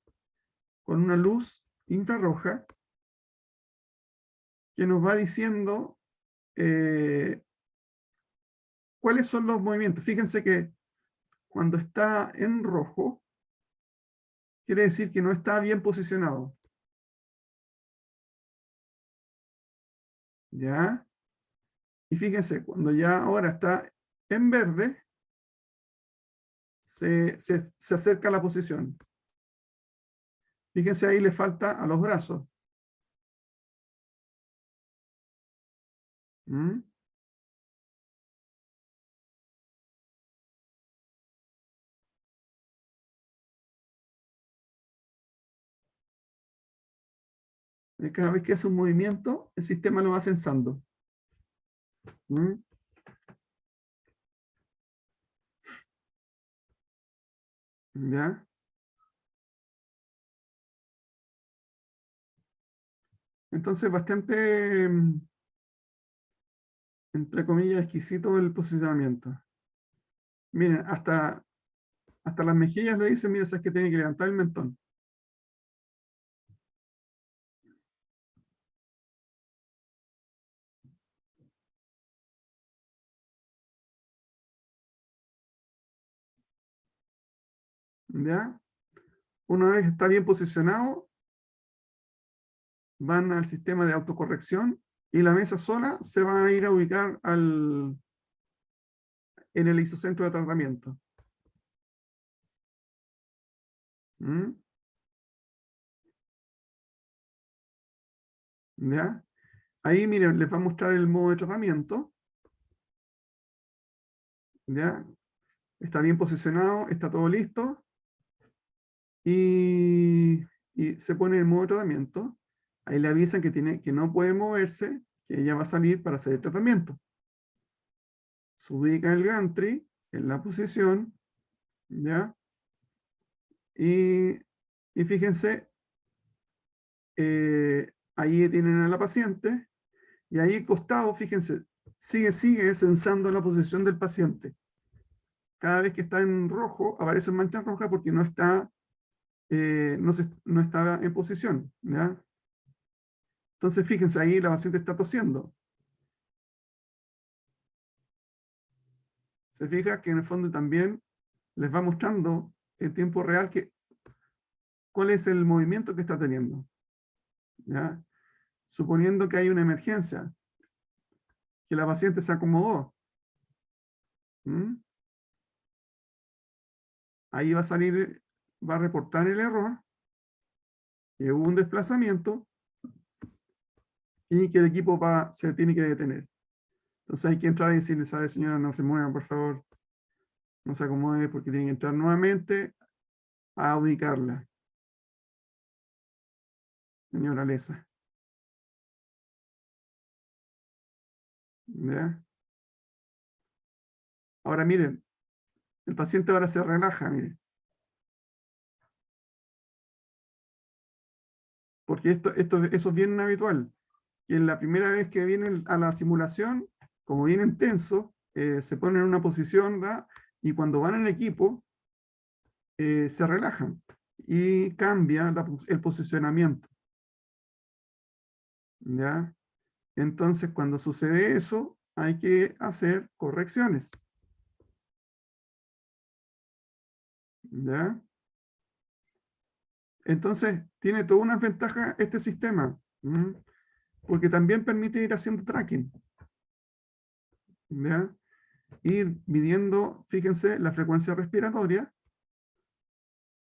con una luz infrarroja que nos va diciendo cuáles son los movimientos. Fíjense que cuando está en rojo, quiere decir que no está bien posicionado. ¿Ya? Y fíjense, cuando ya ahora está en verde, se acerca a la posición. Fíjense, ahí le falta a los brazos. ¿Mm? Cada vez que hace un movimiento, el sistema lo va censando. ¿Mm? ¿Ya? Entonces, bastante, entre comillas, exquisito el posicionamiento. Miren, hasta las mejillas le dicen, mira, sabes que tiene que levantar el mentón. ¿Ya? Una vez que está bien posicionado, van al sistema de autocorrección y la mesa sola se va a ir a ubicar en el isocentro de tratamiento. ¿Mm? ¿Ya? Ahí, miren, les va a mostrar el modo de tratamiento. ¿Ya? Está bien posicionado, está todo listo. Y se pone en modo de tratamiento. Ahí le avisan que no puede moverse, que ella va a salir para hacer el tratamiento. Se ubica el gantry en la posición, ¿ya? Y fíjense, ahí tienen a la paciente, y ahí al costado, fíjense, sigue censando la posición del paciente. Cada vez que está en rojo, aparece en mancha roja porque no está, no está en posición, ¿ya? Entonces, fíjense, ahí la paciente está tosiendo. Se fija que en el fondo también les va mostrando en tiempo real cuál es el movimiento que está teniendo. ¿Ya? Suponiendo que hay una emergencia, que la paciente se acomodó. ¿Mm? Ahí va a salir, va a reportar el error, que hubo un desplazamiento y que el equipo se tiene que detener. Entonces hay que entrar y decirle, ¿sabe, señora? No se mueva, por favor. No se acomode porque tiene que entrar nuevamente a ubicarla. Señora Lesa. ¿Ya? Ahora miren, el paciente ahora se relaja, miren. Porque eso es bien habitual. Que en la primera vez que vienen a la simulación, como vienen tensos, se ponen en una posición, ¿verdad? Y cuando van en equipo, se relajan y cambia el posicionamiento. ¿Ya? Entonces, cuando sucede eso, hay que hacer correcciones. ¿Ya? Entonces, tiene toda una ventaja este sistema, porque también permite ir haciendo tracking. ¿Ya? Ir midiendo, fíjense, la frecuencia respiratoria,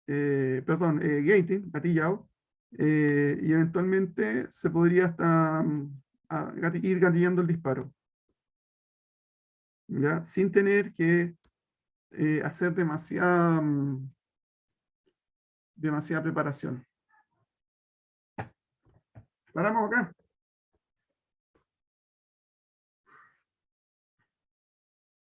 gating, gatillado, y eventualmente se podría hasta ir gatillando el disparo, ¿ya? Sin tener que hacer demasiada preparación. Paramos acá.